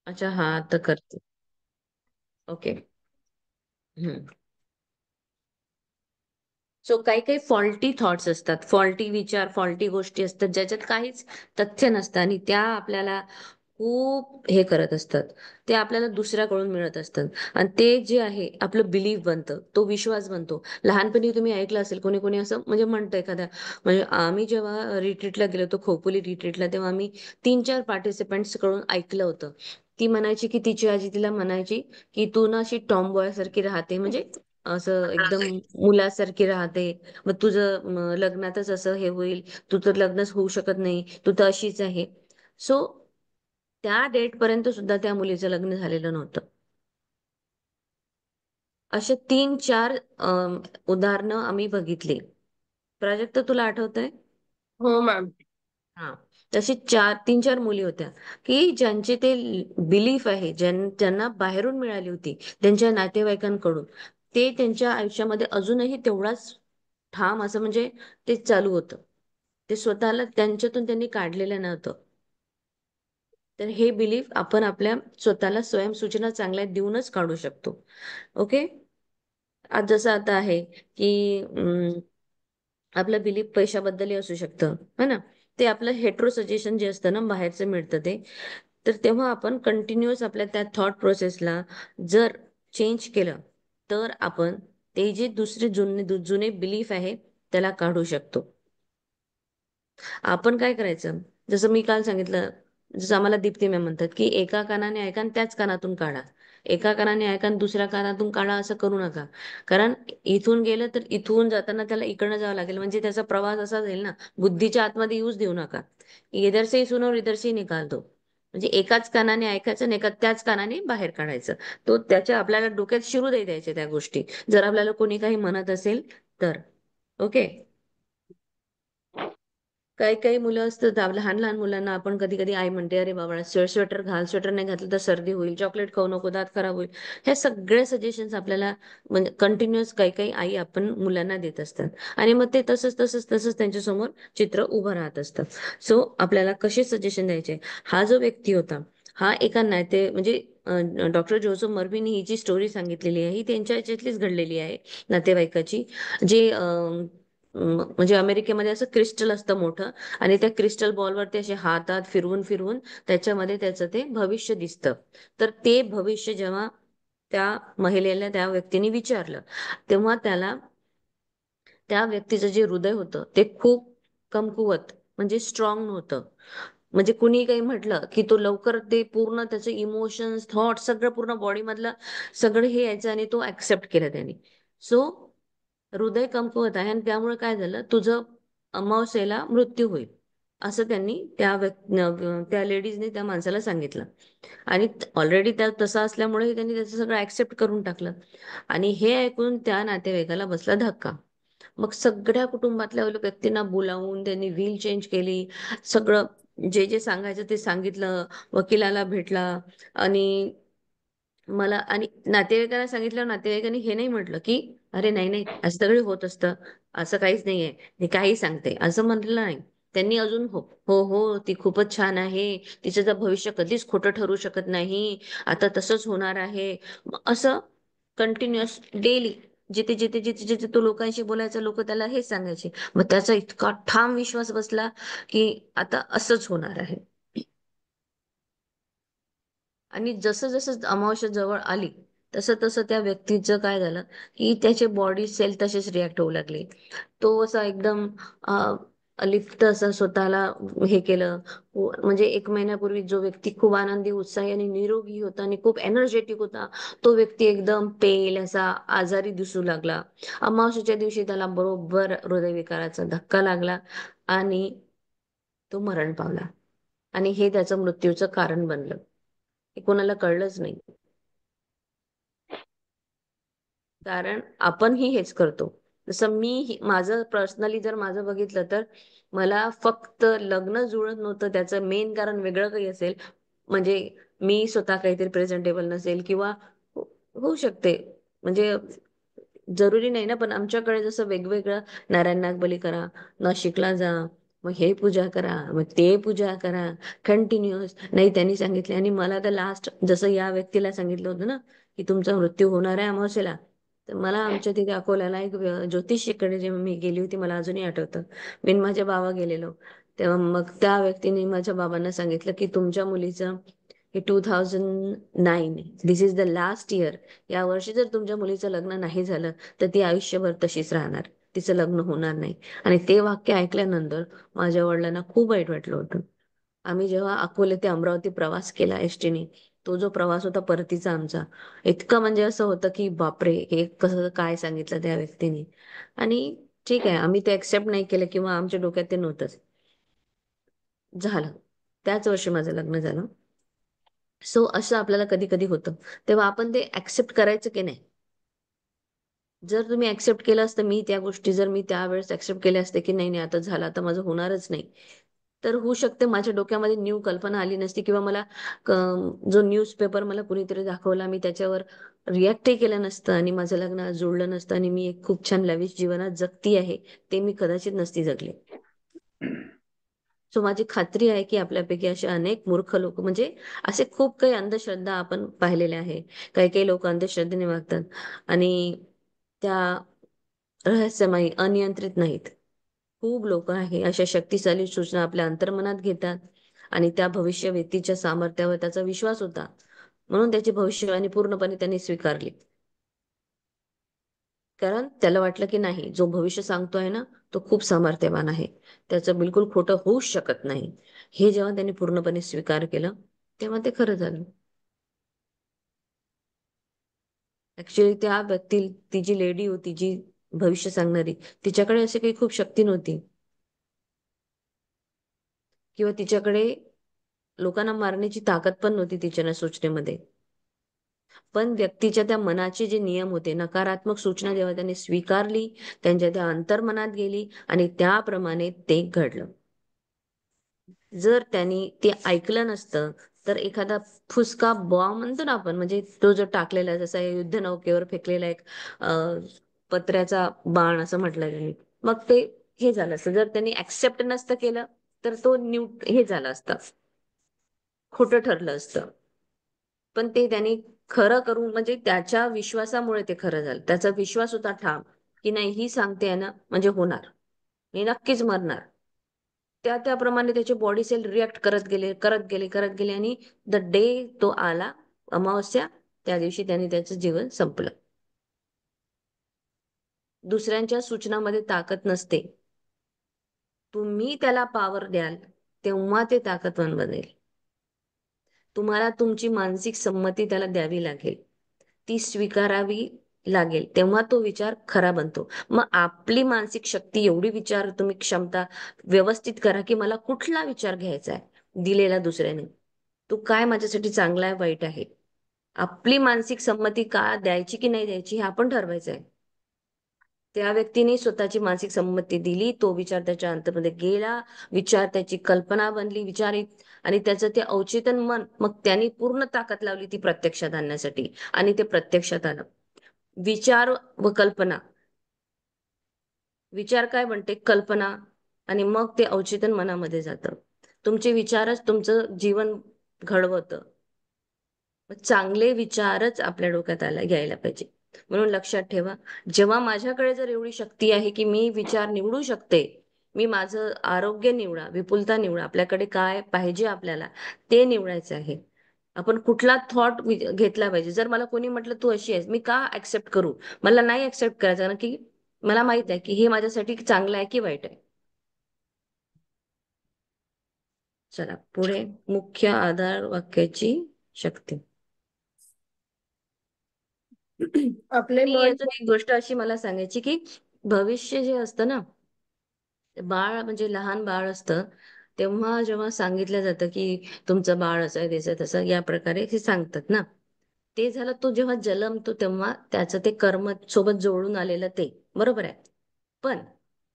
अच्छा, हा आता करते. ओके. हम्म. सो काही काही फॉल्टी थॉट्स असतात, फॉल्टी विचार, फॉल्टी गोष्टी असतात, ज्याच्यात काहीच तथ्य नसतं आणि त्या आपल्याला खूप हे करत असतात. ते आपल्याला दुसऱ्याकडून मिळत असतात. आणि ते जे आहे आपलं बिलीफ बनतं, तो विश्वास बनतो. लहानपणी तुम्ही ऐकलं असेल, कोणी कोणी असं म्हणजे म्हणतं एखाद्या, म्हणजे आम्ही जेव्हा रिट्रीटला गेलो होतो, खोपोली रिट्रीटला, तेव्हा आम्ही 3-4 पार्टिसिपंट्स कडून ऐकलं होतं. ती म्हणायची की तिची आजी तिला म्हणायची की तू ना अशी टॉमबॉय सारखी राहते, म्हणजे असं एकदम मुलासारखी राहते. मग तुझं लग्नातच असं हे होईल, तू तर लग्नच होऊ शकत नाही, तू तर अशीच आहे. सो त्या डेट पर्यंत सुद्धा त्या मुलीचं लग्न झालेलं नव्हतं. असे 3-4 उदाहरणं आम्ही बघितली. प्राजक्त, तुला आठवतंय? हो मॅम. हा. तशी 3-4 मुली होत्या की ज्यांचे ते बिलीफ आहे, ज्यांना बाहेरून मिळाली होती, त्यांच्या नातेवाईकांकडून, ते त्यांच्या आयुष्यामध्ये अजूनही तेवढाच ठाम असं म्हणजे ते चालू होतं. ते स्वतःला त्यांच्यातून त्यांनी काढलेलं नव्हतं. तर हे बिलीफ आपण आपल्या स्वतःला स्वयंसूचना चांगल्या देऊनच काढू शकतो. ओके. आज जसं आता आहे की आपलं बिलीफ पैशाबद्दलही असू शकतं, है ना. ते आपलं हेट्रो सजेशन जे असतं ना, बाहेरचं मिळतं ते. तर तेव्हा आपण कंटिन्युअस आपल्या त्या थॉट प्रोसेसला जर चेंज केलं, तर आपण ते जे दुसरे जुने जुने बिलीफ आहे त्याला काढू शकतो. आपण काय करायचं, जसं मी काल सांगितलं, जसं आम्हाला दीप्ती मॅम म्हणतात की एका कानाने ऐका आणि त्याच कानातून काढा. एका कानाने ऐका आणि दुसऱ्या कानातून काढा असं करू नका. कारण इथून गेलं तर इथून जाताना त्याला इकडनं जावं लागेल, म्हणजे त्याचा प्रवास असा जाईल ना. बुद्धीच्या आतमध्ये येऊच देऊ नका. इधर से सुनो और इधर से निकाल दो. म्हणजे एकाच कानाने ऐकायचं आणि त्याच कानाने बाहेर काढायचं. तो त्याच्या आपल्याला डोक्यात शिरू द्यायच्या त्या गोष्टी, जर आपल्याला कोणी काही म्हणत असेल तर. ओके. काही काही मुलं असतात, लहान लहान मुलांना आपण कधी कधी आई म्हणते, अरे बाबा स्वेटर घाल, स्वेटर नाही घातलं तर सर्दी होईल, चॉकलेट खाऊ नको, दात खराब होईल. हे सगळे सजेशन्स आपल्याला म्हणजे कंटिन्युअस काही काही आई आपण मुलांना देत असतात. आणि मग ते तसंच तसंच तसंच त्यांच्यासमोर चित्र उभं राहत असतं. सो आपल्याला कसे सजेशन द्यायचे. हा जो व्यक्ती होता, हा एका नाते म्हणजे डॉक्टर जोझफ मर्फीनी ही जी स्टोरी सांगितलेली आहे, ही त्यांच्या याच्यातलीच घडलेली आहे, नातेवाईकाची. जे म्हणजे अमेरिकेमध्ये असं क्रिस्टल असतं मोठं, आणि त्या क्रिस्टल बॉलवरती असे हातात फिरवून फिरवून त्याच्यामध्ये त्याचं ते भविष्य दिसतं. तर ते भविष्य जेव्हा त्या महिलेला त्या व्यक्तीने विचारलं, तेव्हा त्याला त्या व्यक्तीचं जे हृदय होतं ते खूप कमकुवत, म्हणजे स्ट्रॉंग नव्हतं. म्हणजे कुणी काही म्हटलं की तो लवकर ते पूर्ण त्याचे इमोशन्स, थॉट सगळं पूर्ण बॉडी मधलं सगळं हे यायचं आणि तो ऍक्सेप्ट केला त्याने. सो हृदय कमकुवत आहे आणि त्यामुळे काय झालं, तुझं अमावस्येला मृत्यू होईल, असं त्यांनी त्या लेडीजने त्या माणसाला सांगितलं. आणि ऑलरेडी त्या तसं असल्यामुळे त्यांनी त्याचं सगळं ऍक्सेप्ट करून टाकलं. आणि हे ऐकून त्या नातेवाईकाला बसला धक्का. मग सगळ्या कुटुंबातल्या व्यक्तींना बोलावून त्यांनी व्हील चेंज केली. सगळं जे जे सांगायचं ते सांगितलं, वकिलाला भेटला. आणि मला आणि नातेवाईकांना सांगितलं, नातेवाईकांनी हे नाही म्हटलं की अरे नाही नाही असं सगळं होत असतं, असं काहीच नाहीये, मी काही सांगते असं म्हटलं नाही. त्यांनी अजून हो हो हो, ती खूपच छान आहे, तिचं तर भविष्य कधीच खोटं ठरू शकत नाही, आता तसंच होणार आहे. असं कंटिन्युअस डेली जिथे जिथे जिथे जिथे तो लोकांशी बोलायचा, लोक त्याला हेच सांगायचे. मग त्याचा इतका ठाम विश्वास बसला की आता असंच होणार आहे. आणि जसं जसं अमावस्या जवळ आली, तसं तसं त्या व्यक्तीचं काय झालं की त्याचे बॉडी सेल तसेच रिॲक्ट होऊ लागले. तो असा एकदम लिफ्ट असं स्वतःला हे केलं. म्हणजे 1 महिन्यापूर्वी जो व्यक्ती खूप आनंदी, उत्साही आणि निरोगी होता आणि खूप एनर्जेटिक होता, तो व्यक्ती एकदम पेल असा आजारी दिसू लागला. अमावस्येच्या दिवशी त्याला बरोबर हृदयविकाराचा धक्का लागला आणि तो मरण पावला. आणि हे त्याचं मृत्यूचं कारण बनलं. हे कोणाला कळलंच नाही. कारण आपणही हेच करतो. जसं माझं पर्सनली जर माझं बघितलं तर, मला फक्त लग्न जुळत नव्हतं त्याचं मेन कारण वेगळं काही असेल. म्हणजे मी स्वतः काहीतरी प्रेझेंटेबल नसेल किंवा होऊ शकते, म्हणजे जरुरी नाही ना. पण आमच्याकडे जसं वेगवेगळं, नारायण नागबली करा, नाशिकला जा, मग हे पूजा करा, मग ते पूजा करा, कंटिन्युअस. नाही, त्यांनी सांगितले आणि मला तर लास्ट जसं या व्यक्तीला सांगितलं होतं ना, की तुमचा मृत्यू होणार आहे अमावस्येला. तर मला आमच्या तिथे अकोल्याला एक ज्योतिषीकडे जेव्हा मी गेली होती, मला अजूनही आठवतं. मी आणि माझ्या बाबा गेलेलो. तेव्हा मग त्या व्यक्तीने माझ्या बाबांना सांगितलं की तुमच्या मुलीचं हे 2009, दिस इज द लास्ट इयर. या वर्षी जर तुमच्या मुलीचं लग्न नाही झालं तर ती आयुष्यभर तशीच राहणार, तिचं लग्न होणार नाही. आणि ते वाक्य ऐकल्यानंतर माझ्या वडिलांना खूप वाईट वाटलं होतं. आम्ही जेव्हा अकोले ते अमरावती प्रवास केला एसटीने, तो जो प्रवास होता परतीचा आमचा, इतकं म्हणजे असं होतं की बापरे, हे कसं काय सांगितलं त्या व्यक्तीने. आणि ठीक आहे, आम्ही ते एक्सेप्ट नाही केलं किंवा आमच्या डोक्यात ते नव्हतंच. झालं. त्याच वर्षी माझं लग्न झालं. सो असं आपल्याला कधी कधी होतं. तेव्हा आपण ते ऍक्सेप्ट करायचं की नाही? जर तुम्ही ऍक्सेप्ट केलं असतं, मी त्या गोष्टी जर मी त्यावेळेस ऍक्सेप्ट केल्या असते की नाही नाही, आता झालं, आता माझं होणारच नाही, तर होऊ शकते माझ्या डोक्यामध्ये न्यू कल्पना आली नसती किंवा मला जो न्यूजपेपर मला कुणीतरी दाखवला, मी त्याच्यावर रिॲक्टही केलं नसतं आणि माझं लग्न आज जुळलं नसतं आणि मी एक खूप छान लविश जीवनात जगती आहे, ते मी कदाचित नसती जगले. सो माझी खात्री आहे की आपल्यापैकी असे अनेक मूर्ख लोक, म्हणजे असे खूप काही अंधश्रद्धा आपण पाहिलेले आहे. काही काही लोक अंधश्रद्धेने वागतात आणि त्या रहस्यमयी अनियंत्रित नाहीत. खूप लोक आहे अशा शक्तिशाली सूचना आपल्या अंतर्मनात घेतात आणि त्या भविष्य व्यक्तीच्या सामर्थ्यावर त्याचा विश्वास होता, म्हणून त्याची भविष्यवाणी पूर्णपणे त्यांनी स्वीकारली. कारण त्याला वाटलं की नाही, जो भविष्य सांगतोय ना, तो खूप सामर्थ्यवान आहे, त्याचं बिलकुल खोटं होऊच शकत नाही. हे जेव्हा त्यांनी पूर्णपणे स्वीकार केलं, तेव्हा ते खरं झालं. ऍक्च्युली त्या व्यक्ती, ती जी लेडी होती जी भविष्य सांगणारी, तिच्याकडे अशी काही खूप शक्ती नव्हती किंवा तिच्याकडे लोकांना मारण्याची ताकद पण नव्हती तिच्या सूचनेमध्ये. पण व्यक्तीच्या त्या मनाचे जे नियम होते, नकारात्मक सूचना जेव्हा त्यांनी स्वीकारली, त्यांच्या त्या अंतर्मनात गेली आणि त्याप्रमाणे ते घडलं. जर त्यांनी ते ऐकलं नसतं, तर एखादा फुसका बॉम्ब म्हणतो ना आपण, म्हणजे तो जो टाकलेला जसा युद्धनौकेवर फेकलेला एक पत्र्याचा बाण असं म्हटलं त्यांनी, मग ते हे झालं असतं. जर त्यांनी ऍक्सेप्ट नसतं केलं तर तो हे झालं असतं, खोटं ठरलं असतं. पण ते त्यांनी खरं करून, म्हणजे त्याच्या विश्वासामुळे ते खरं झालं. त्याचा विश्वास होता ठाम की नाही, ही सांगते ना म्हणजे होणार, मी नक्कीच मरणार. त्याप्रमाणे त्याचे बॉडी सेल रिॲक्ट करत गेले, करत गेले, करत गेले आणि द डे तो आला, अमावस्या, त्या दिवशी त्याने त्याचं जीवन संपलं. दुसऱ्यांच्या सूचनामध्ये ताकद नसते. तुम्ही त्याला पॉवर द्याल तेव्हा ते ताकदवान बनेल. तुम्हाला तुमची मानसिक संमती त्याला द्यावी लागेल, ती स्वीकारावी लागेल, तेव्हा तो विचार खरा बनतो. मग आपली मानसिक शक्ती एवढी, विचार तुम्ही क्षमता व्यवस्थित करा की मला कुठला विचार घ्यायचा आहे दिलेला दुसऱ्याने, तो काय माझ्यासाठी चांगला आहे वाईट आहे. आपली मानसिक संमती का द्यायची की नाही द्यायची हे आपण ठरवायचं आहे. त्या व्यक्तीने स्वतःची मानसिक संमती दिली, तो विचार त्याच्या अंतमध्ये गेला, विचार त्याची कल्पना बनली, आणि त्याचं ते अवचेतन मन, मग त्यांनी पूर्ण ताकद लावली ती प्रत्यक्षात आणण्यासाठी आणि ते प्रत्यक्षात आलं. विचार व कल्पना, विचार काय म्हणते, कल्पना, आणि मग ते अवचेतन मनामध्ये जातं. तुमचे विचारच तुमचं जीवन घडवतं. चांगले विचारच आपल्या डोक्यात घ्यायला पाहिजे. म्हणून लक्षात ठेवा, जेव्हा माझ्याकडे जर एवढी शक्ती आहे की मी विचार निवडू शकते, मी माझं आरोग्य निवडा, विपुलता निवडा, आपल्याकडे काय पाहिजे आपल्याला ते निवडायचं आहे. आपण कुठला थॉट घेतला पाहिजे. जर मला कोणी म्हटलं तू अशी आहेस, मी का ऍक्सेप्ट करू? मला नाही ऍक्सेप्ट करायचं, कारण की मला माहित आहे की हे माझ्यासाठी चांगलं आहे की वाईट आहे. चला पुढे, मुख्य आधार वाक्याची शक्ती. आपले आणि मन. अजून एक गोष्ट अशी मला सांगायची की भविष्य जे असतं ना, ते बाळ म्हणजे लहान बाळ असतं, तेव्हा जेव्हा सांगितलं जातं की तुमचं बाळ असं आहे, त्याचं तसं, या प्रकारे हे सांगतात ना, ते झालं तो जेव्हा जन्मतो तेव्हा त्याचं ते कर्म सोबत जोडून आलेलं ते बरोबर आहे. पण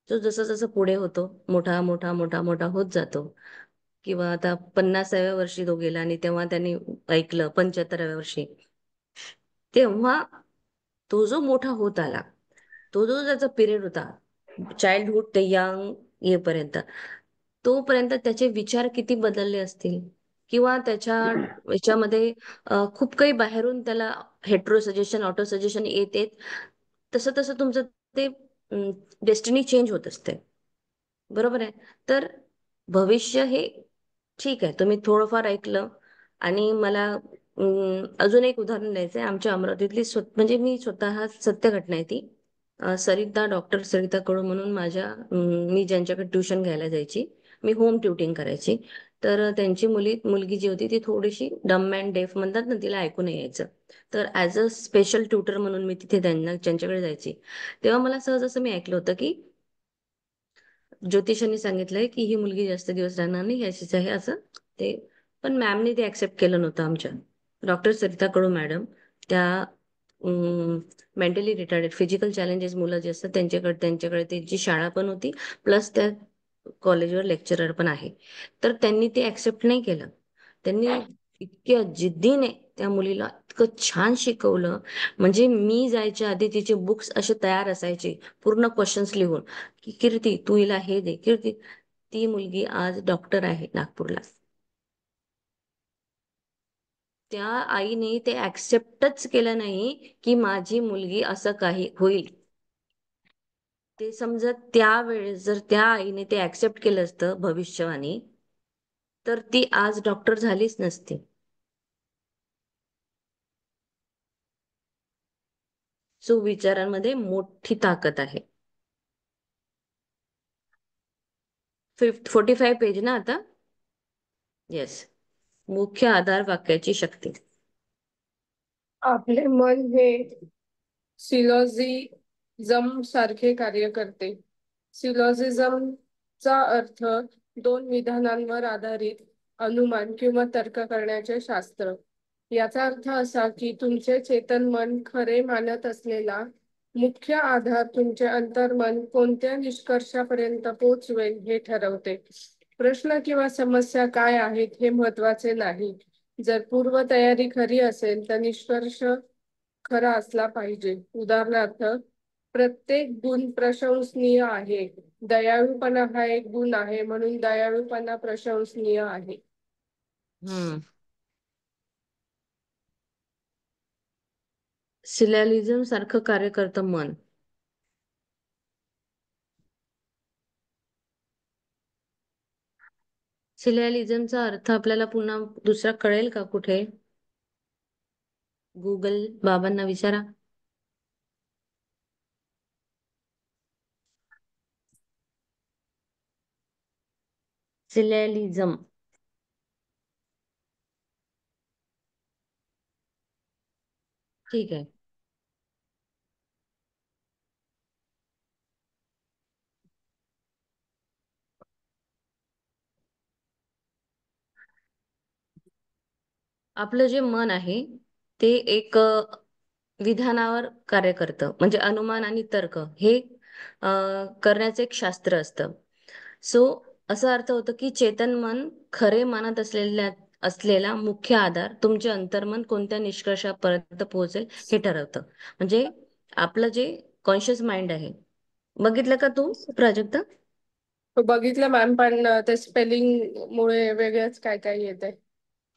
तो जसं जसं पुढे होतो, मोठा मोठा मोठा मोठा होत जातो, किंवा आता 50व्या वर्षी तो गेला आणि तेव्हा त्यांनी ऐकलं 75व्या वर्षी, तेव्हा तो जो मोठा होत आला, तो जो त्याचा पिरियड होता, चाइल्डहुड ते यंग येपर्यंत, तोपर्यंत त्याचे विचार किती बदलले असतील, किंवा त्याच्या याच्यामध्ये खूप काही बाहेरून त्याला हेट्रो सजेशन, ऑटो सजेशन येत येत तसं तसं तुमचं ते डेस्टिनी चेंज होत असते. बरोबर आहे. तर भविष्य हे ठीक आहे, तुम्ही थोडंफार ऐकलं. आणि मला अजून एक उदाहरण द्यायचं आहे. आमच्या अमरावतीतली म्हणजे मी स्वतः सत्य घटना आहे ती. सरिता, डॉक्टर सरिता कडू म्हणून माझ्या मी ज्यांच्याकडे ट्युशन घ्यायला जायची, मी होम ट्युटिंग करायची. तर त्यांची मुलगी जी होती ती थोडीशी डम अँड डेफ म्हणतात ना, तिला ऐकू नाही यायचं. तर ऍज अ स्पेशल ट्युटर म्हणून मी तिथे त्यांच्याकडे जायची. तेव्हा मला सहज असं मी ऐकलं होतं की ज्योतिषांनी सांगितलंय की ही मुलगी जास्त दिवस राहणार नाही, अशीच आहे असं. ते पण मॅमने ते ऍक्सेप्ट केलं नव्हतं. आमच्या डॉक्टर सरिता कडू मॅडम त्या मेंटली रिटार्डेड, फिजिकल चॅलेंजेस मुलं जे असतात त्यांच्याकडे त्यांची शाळा पण होती, प्लस त्या कॉलेजवर लेक्चरर पण आहे. तर त्यांनी ते ऍक्सेप्ट नाही केलं. त्यांनी इतक्या जिद्दीने त्या मुलीला इतकं छान शिकवलं. म्हणजे मी जायच्या आधी तिचे बुक्स असे तयार असायचे, पूर्ण क्वेश्चन्स लिहून, की कीर्ती तू हिला हे दे. कीर्ती, ती मुलगी आज डॉक्टर आहे नागपूरला. त्या आईने ते ऍक्सेप्टच केलं नाही की माझी मुलगी असं काही होईल. ते समजत त्यावेळेस जर त्या आईने ते ऍक्सेप्ट केलं असतं भविष्यवाणी, तर ती आज डॉक्टर झालीच नसती. सो विचारांमध्ये मोठी ताकद आहे. 45 पेज ना आता. येस. मुख्य आधार वाक्याची शक्ती. आपले मन हे सिलॉजिझम सारखे कार्य करते. सिलॉजिझमचा अर्थ दोन विधानांवर आधारित अनुमान किंवा तर्क करण्याचे शास्त्र. याचा अर्थ असा की तुमचे चेतन मन खरे मानत असलेला मुख्य आधार तुमचे अंतर्मन कोणत्या निष्कर्षापर्यंत पोहोचवेल हे ठरवते. प्रश्न किंवा समस्या काय आहेत हे महत्वाचे नाही. जर पूर्वतयारी खरी असेल तर निष्कर्ष खरा असला पाहिजे. उदाहरणार्थ, प्रत्येक गुण प्रशंसनीय आहे. दयाळूपणा हा एक गुण आहे म्हणून दयाळूपणा प्रशंसनीय आहे. हम्म. सिलॅलिझम सारखं कार्य करतं मन. सिलॅलिझमचा अर्थ आपल्याला पुन्हा दुसरा कळेल का कुठे? गुगल बाबांना विचारा. सिलॅलिझम. ठीक आहे. आपलं जे मन आहे ते एक विधानावर कार्य करतं. म्हणजे अनुमान आणि तर्क हे करण्याचं एक शास्त्र असतं. सो असा अर्थ होतो की चेतन मन खरे मानत असलेला मुख्य आधार तुमचे अंतर्मन कोणत्या निष्कर्षापर्यंत पोहोचेल हे ठरवतं. म्हणजे आपलं जे कॉन्शियस माइंड आहे. बघितलं का तू प्राजक्ता? बघितलं मॅम, पण ते स्पेलिंग मुळे वेगळंच काय काय येत आहे.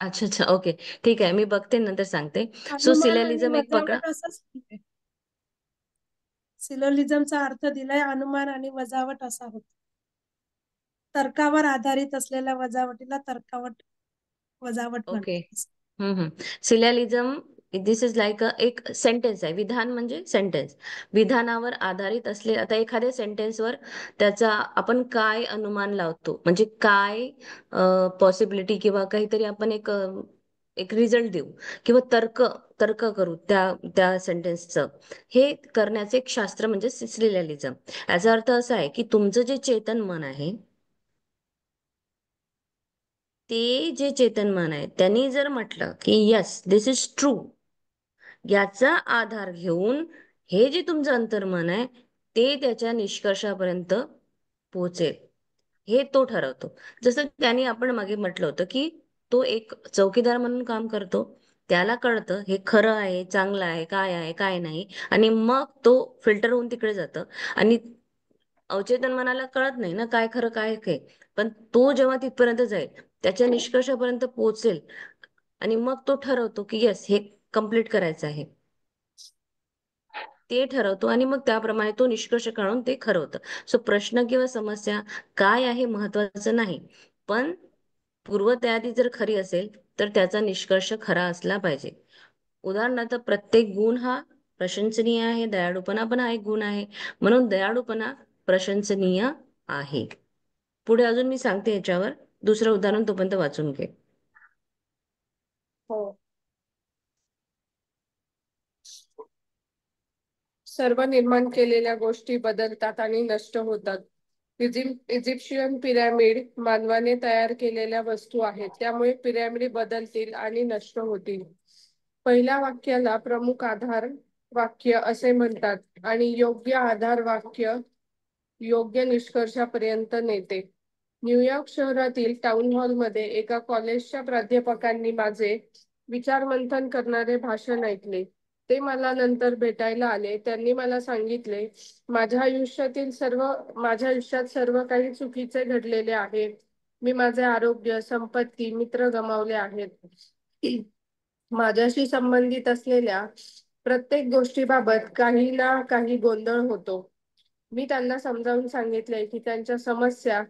अच्छा अच्छा, ओके. ठीक आहे, मी बघते नंतर सांगते. सो अनुमान आणि सिलॅलिझम एक पकडा. वजावट असंच आहे. सिलोलिझमचा अर्थ दिलाय अनुमान आणि वजावट असा होतो. तर्कावर आधारित असलेल्या वजावटीला वजावट ओके. म्हणतात. सिलॅलिझम दिस इज लाईक एक सेंटेन्स आहे. विधान म्हणजे सेंटेन्स. विधानावर आधारित असले, आता एखाद्या सेंटेन्सवर त्याचा आपण काय अनुमान लावतो, म्हणजे काय पॉसिबिलिटी किंवा काहीतरी आपण एक रिझल्ट देऊ, किंवा तर्क तर्क करू त्या त्या सेंटेन्सचं, हे करण्याचे एक शास्त्र म्हणजे सिलॅलिझम. याचा अर्थ असा आहे की तुमचं जे चेतन मन आहे, ते जे चेतन मन आहे त्यांनी जर म्हटलं की यस दिस इज ट्रू, याचा आधार घेऊन हे जे तुमचं अंतर्मन आहे ते त्याच्या निष्कर्षापर्यंत पोहोचेल, हे तो ठरवतो. जसं त्यांनी आपण मागे म्हटलं होतं की तो एक चौकीदार म्हणून काम करतो. त्याला कळतं हे खरं आहे, चांगलं आहे काय नाही, आणि मग तो फिल्टर होऊन तिकडे जातं. आणि अवचेतन मनाला कळत नाही ना काय खरं काय काय. पण तो जेव्हा तिथपर्यंत जाईल, त्याच्या निष्कर्षापर्यंत पोहोचेल आणि मग तो ठरवतो की येस, हे कम्प्लीट करायचं आहे. ते ठरवतो आणि मग त्याप्रमाणे तो निष्कर्ष काढून ते ठरवतं. सो प्रश्न किंवा समस्या काय आहे महत्वाचं नाही, पण पूर्वतयारी जर खरी असेल तर त्याचा निष्कर्ष खरा असला पाहिजे. उदाहरणार्थ, प्रत्येक गुण हा प्रशंसनीय आहे, दयाळूपणा पण हा एक गुण आहे, म्हणून दयाळूपणा प्रशंसनीय आहे. पुढे अजून मी सांगते याच्यावर दुसरं उदाहरण, तोपर्यंत वाचून घे. हो. सर्व निर्माण केलेल्या गोष्टी बदलतात आणि नष्ट होतात. इजिप्शियन पिरॅमिड मानवाने तयार केलेल्या वस्तू आहेत, त्यामुळे पिरॅमिड बदलतील आणि नष्ट होतील. पहिल्या वाक्याला प्रमुख आधार वाक्य असे म्हणतात आणि योग्य आधार वाक्य योग्य निष्कर्षापर्यंत नेते. न्यूयॉर्क शहरातील टाउन हॉलमध्ये एका कॉलेजच्या प्राध्यापकांनी माझे विचारमंथन करणारे भाषण ऐकले. ते मला नंतर भेटायला आले. त्यांनी मला सांगितले, माझ्या आयुष्यात सर्व काही चुकीचे घडलेले आहे. मी माझे आरोग्य, संपत्ती, मित्र गमावले आहेत. माझ्याशी संबंधित असलेल्या प्रत्येक गोष्टीबाबत काही ना काही गोंधळ होतो. मी त्यांना समजावून सांगितले की त्यांच्या समस्या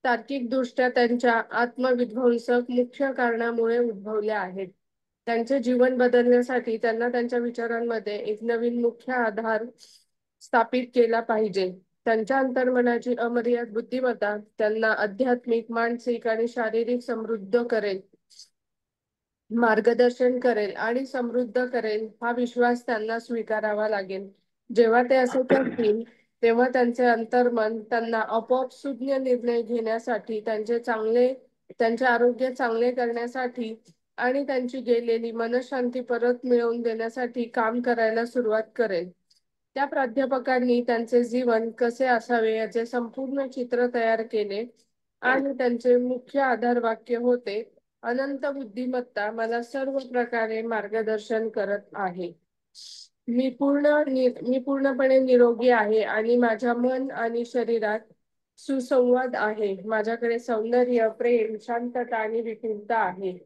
तार्किकदृष्ट्या त्यांच्या आत्मविध्वंसक मुख्य कारणामुळे उद्भवल्या आहेत. त्यांचे जीवन बदलण्यासाठी त्यांना त्यांच्या विचारांमध्ये एक नवीन मुख्य आधार स्थापित केला पाहिजे. त्यांच्या अंतर्मनाची अमर्याद बुद्धिमत्ता त्यांना आध्यात्मिक, मानसिक आणि शारीरिक समृद्ध करेल, मार्गदर्शन करेल आणि समृद्ध करेल, हा विश्वास त्यांना स्वीकारावा लागेल. जेव्हा ते असे करतील, तेव्हा त्यांचे अंतर्मन त्यांना आपोआप सुज्ञ निर्णय घेण्यासाठी, त्यांचे आरोग्य चांगले करण्यासाठी आणि त्यांची गेलेली मनशांती परत मिळवून देण्यासाठी काम करायला सुरुवात करेल. त्या प्राध्यापकांनी त्यांचे जीवन कसे असावे याचे संपूर्ण चित्र तयार केले आणि त्यांचे मुख्य आधार वाक्य होते, अनंत बुद्धिमत्ता मला सर्व प्रकारे मार्गदर्शन करत आहे. मी पूर्णपणे निरोगी आहे आणि माझ्या मन आणि शरीरात सुसंवाद आहे. माझ्याकडे सौंदर्य, प्रेम, शांतता आणि विपुलता आहे.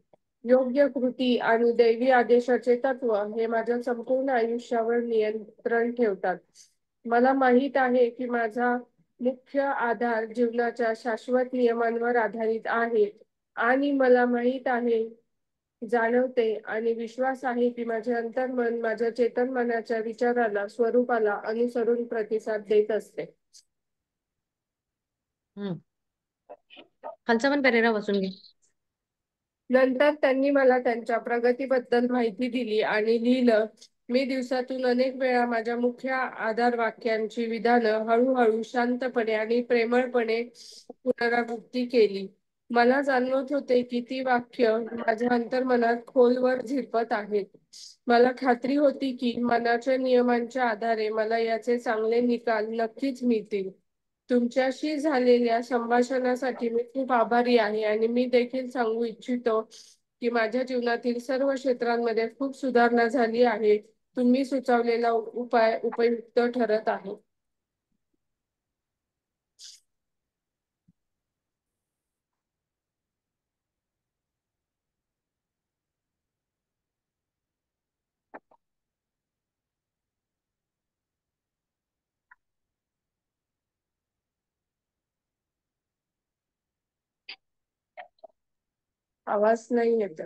योग्य कृती आणि दैवी आदेशाचे तत्व हे माझ्या संपूर्ण आयुष्यावर नियंत्रण ठेवतात. मला माहित आहे की माझा मुख्य आधार जीवनाच्या शाश्वत नियमांवर आधारित आहे आणि मला माहित आहे, जाणवते आणि विश्वास आहे की माझे अंतर्मन माझ्या चेतन मनाच्या विचाराला, स्वरूपाला अनुसरून प्रतिसाद देत असते. खालचा पण पॅरेग्राफ वाचून घे. नंतर त्यांनी मला त्यांच्या प्रगतीबद्दल माहिती दिली आणि लिहिलं, मी दिवसातून अनेक वेळा माझ्या मुख्य आधार वाक्यांची विधानं हळूहळू, शांतपणे आणि प्रेमळपणे पुनरावृत्ती केली. मला जाणवत होते की ती वाक्य माझ्या अंतर्मनात खोलवर झिरपत आहेत. मला खात्री होती की मनाच्या नियमांच्या आधारे मला याचे चांगले निकाल नक्कीच मिळतील. तुमच्याशी झालेल्या संभाषणासाठी मी खूप आभारी आहे आणि मी देखील सांगू इच्छितो की माझ्या जीवनातील सर्व क्षेत्रांमध्ये खूप सुधारणा झाली आहे. तुम्ही सुचवलेला उपाय उपयुक्त ठरत आहे. आवाज नाही येत.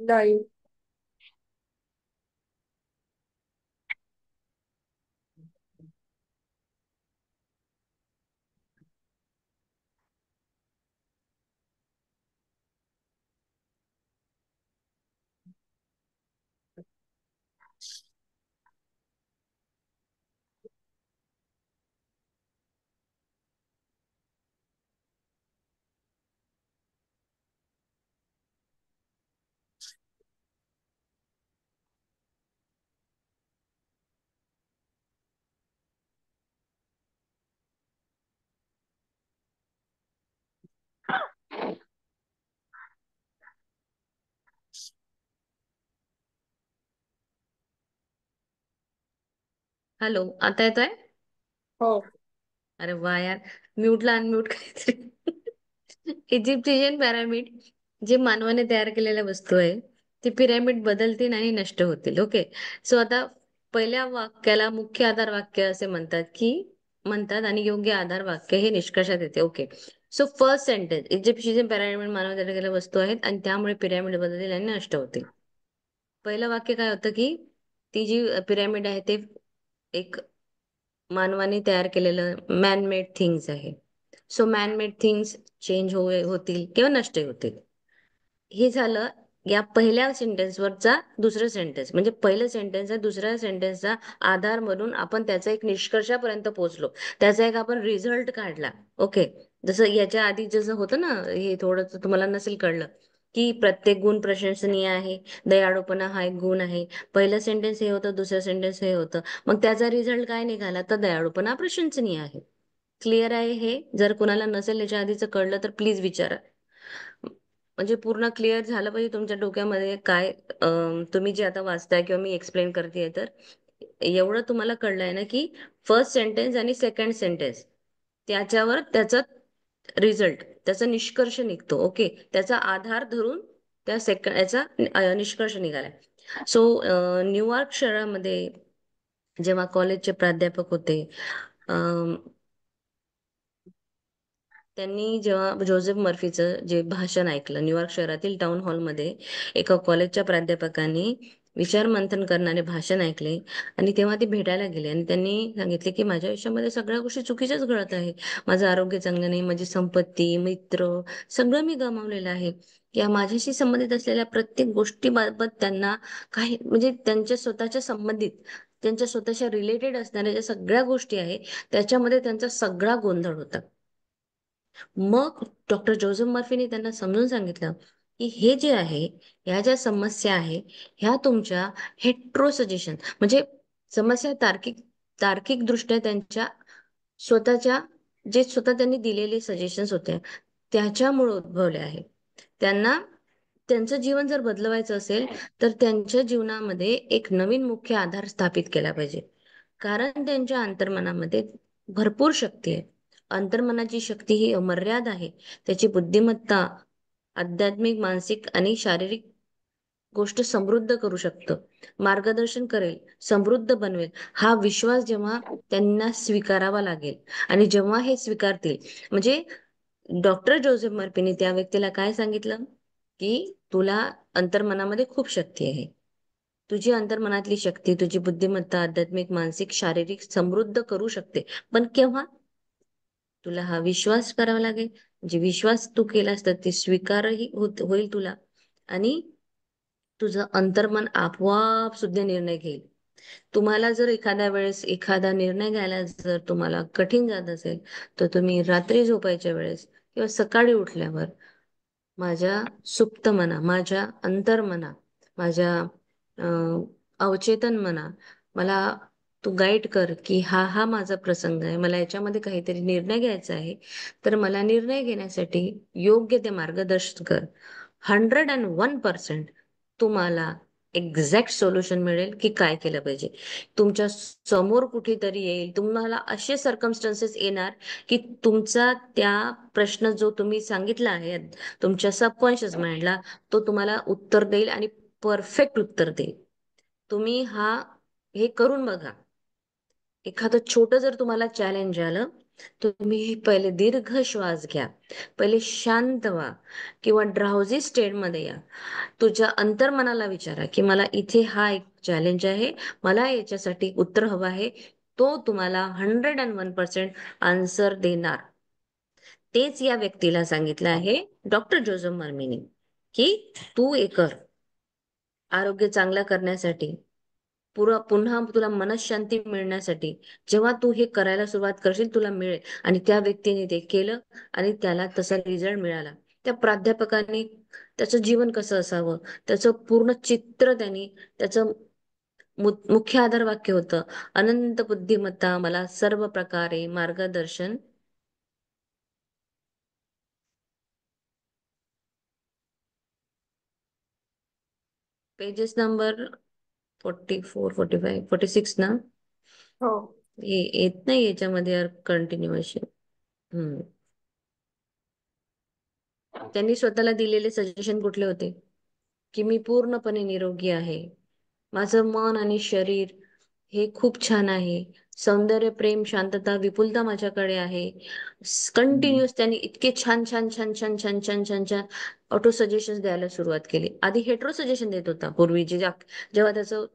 नाही. हॅलो, आता येतोय? हो. अरे वा यार, म्यूटला अनम्यूट काहीतरी. इजिप्शियन पिरामिड जे मानवाने तयार केलेल्या वस्तू आहे, ती पिरामिड बदलतील आणि नष्ट होतील. ओके. सो आता पहिल्या वाक्याला मुख्य आधार वाक्य असे म्हणतात, म्हणतात आणि योग्य आधार वाक्य हे निष्कर्षात येते. Okay. So first sentence, Egyptian pyramid मानव तयार केलेल्या वस्तू आहेत आणि त्यामुळे पिरामिड बदलतील आणि नष्ट होतील. पहिलं वाक्य काय होतं की ती जी पिरामिड आहे ते एक मानवाने तयार केलेलं मॅन मेड थिंग्स आहे. So man made things change होतील किंवा नष्ट होतील. हे झालं या पहिल्या सेंटेन्सवरचा दुसरं सेंटेन्स. म्हणजे पहिलं सेंटेन्स आहे, दुसऱ्या सेंटेन्सचा आधार म्हणून आपण त्याचा एक निष्कर्षापर्यंत पोहोचलो, त्याचा एक आपण रिझल्ट काढला. ओके. जसं याच्या आधी जसं होतं ना, हे थोडं तुम्हाला नसेल कळलं की प्रत्येक गुण प्रशंसनीय आहे, दयाळूपणा हा एक गुण आहे. पहिलं सेंटेन्स हे होतं, दुसरं सेंटेन्स हे होतं. मग त्याचा रिझल्ट काय निघाला, तर दयाळूपणा प्रशंसनीय आहे. क्लिअर आहे हे? जर कुणाला नसेल याच्या आधीच कळलं तर प्लीज विचारा. म्हणजे पूर्ण क्लिअर झालं पाहिजे तुमच्या डोक्यामध्ये काय तुम्ही जे आता वाचताय किंवा मी एक्सप्लेन करतेय, तर एवढं तुम्हाला कळलंय ना की फर्स्ट सेंटेन्स आणि सेकंड सेंटेन्स त्याच्यावर त्याचा रिझल्ट, त्याचा निष्कर्ष निघतो. ओके. त्याचा आधार धरून त्या याचा निष्कर्ष निघालाय. सो न्यूयॉर्क शहरामध्ये जेव्हा कॉलेजचे प्राध्यापक होते, त्यांनी जेव्हा जोझेफ मर्फीचं जे भाषण ऐकलं न्यूयॉर्क शहरातील टाउन हॉलमध्ये, एका कॉलेजच्या प्राध्यापकांनी विचार मंथन करणारे भाषण ऐकले आणि तेव्हा ते भेटायला गेले आणि त्यांनी सांगितले की माझ्या आयुष्यामध्ये सगळ्या गोष्टी चुकीच्याच घडत आहे. माझं आरोग्य चांगलं नाही, माझी संपत्ती, मित्र सगळं मी गमावलेलं आहे. या माझ्याशी संबंधित असलेल्या प्रत्येक गोष्टीबाबत त्यांना काही म्हणजे त्यांच्या स्वतःच्या संबंधित, त्यांच्या स्वतःच्या रिलेटेड असणाऱ्या ज्या सगळ्या गोष्टी आहेत त्याच्यामध्ये त्यांचा सगळा गोंधळ होता. मग डॉक्टर जोझेफ मर्फीने त्यांना समजून सांगितलं की हे जे आहे, ह्या ज्या समस्या आहे, ह्या तुमच्या हेट्रोसजेशन म्हणजे समस्या तार्किक दृष्ट्या त्यांच्या स्वतःच्या जे स्वतः त्यांनी दिलेले सजेशन्स होते त्याच्यामुळे उद्भवले आहे. त्यांना त्यांचं जीवन जर बदलवायचं असेल तर त्यांच्या जीवनामध्ये एक नवीन मुख्य आधार स्थापित केला पाहिजे. कारण त्यांच्या अंतर्मनामध्ये भरपूर शक्ती आहे. अंतर्मनाची शक्ती ही अमर्याद आहे. त्याची बुद्धिमत्ता आध्यात्मिक, मानसिक आणि शारीरिक गोष्ट समृद्ध करू शकतं, मार्गदर्शन करेल, समृद्ध बनवेल. हा विश्वास जेव्हा त्यांना स्वीकारावा लागेल आणि जेव्हा हे स्वीकारतील, म्हणजे डॉक्टर जोझेफ मर्फीने त्या व्यक्तीला काय सांगितलं की तुला अंतर्मनामध्ये खूप शक्ती आहे. तुझी अंतर्मनातली शक्ती तुझी बुद्धिमत्ता आध्यात्मिक, मानसिक, शारीरिक समृद्ध करू शकते. पण केव्हा? तुला हा विश्वास करावा लागेल. जे विश्वास तू केलास तर ते स्वीकारही होईल तुला आणि तुझं अंतर्मन आपोआप सुद्धा निर्णय घेईल. तुम्हाला जर एखाद्या वेळेस एखादा निर्णय घ्यायला जर तुम्हाला कठीण जात असेल तर तुम्ही रात्री झोपायच्या वेळेस किंवा सकाळी उठल्यावर माझ्या सुप्त मना, माझ्या अंतर्मना, माझ्या अवचेतन मना मला तू गाईड कर की हा हा माझा प्रसंग आहे, मला याच्यामध्ये काहीतरी निर्णय घ्यायचा आहे, तर मला निर्णय घेण्यासाठी योग्य ते मार्गदर्शन कर. 101% तुम्हाला एक्झॅक्ट सोल्युशन मिळेल की काय केलं पाहिजे. तुमच्या समोर कुठेतरी येईल, तुम्हाला असे सर्कमस्टन्सेस येणार की तुमचा त्या प्रश्न जो तुम्ही सांगितला आहे तुमच्या सबकॉन्शियस माइंडला, तो तुम्हाला उत्तर देईल आणि परफेक्ट उत्तर देईल. तुम्ही हे करून बघा. एखादं छोटं जर तुम्हाला चॅलेंज आलं तर तुम्ही पहिले दीर्घ श्वास घ्या, पहिले शांत व्हा किंवा ड्राउझी स्टेट मध्ये या. तुझ्या अंतर्मनाला विचारा की मला इथे हा एक चॅलेंज आहे, मला याच्यासाठी उत्तर हवं आहे. तो तुम्हाला 101% आन्सर देणार. तेच या व्यक्तीला सांगितलं आहे डॉक्टर जोझफ मर्मीनी की तू हे कर आरोग्य चांगलं करण्यासाठी, पुन्हा तुला मनशांती मिळण्यासाठी. जेव्हा तू हे करायला सुरुवात करशील तुला मिळेल. आणि त्या व्यक्तीने ते केलं आणि त्याला तसा रिझल्ट मिळाला. त्या प्राध्यापकाने त्याचं जीवन कसं असावं त्याचं पूर्ण चित्र त्यांनी, त्याचं मुख्य आधार वाक्य होतं अनंत बुद्धिमत्ता मला सर्व प्रकारे मार्गदर्शन. पेजेस नंबर 44, 45, 46 ना. हो. येत नाही याच्यामध्ये यार कंटिन्युएशन. त्यांनी स्वतःला दिलेले सजेशन कुठले होते? की मी पूर्णपणे निरोगी आहे. माझं मन आणि शरीर हे खूप छान आहे. सौंदर्य, प्रेम, शांतता, विपुलता माझ्याकडे आहे. कंटिन्युअस त्यांनी इतके छान छान छान छान छान छान छान छान ऑटो सजेशन द्यायला सुरुवात केली. आधी हेट्रो सजेशन देत होता पूर्वी, जेव्हा त्याचं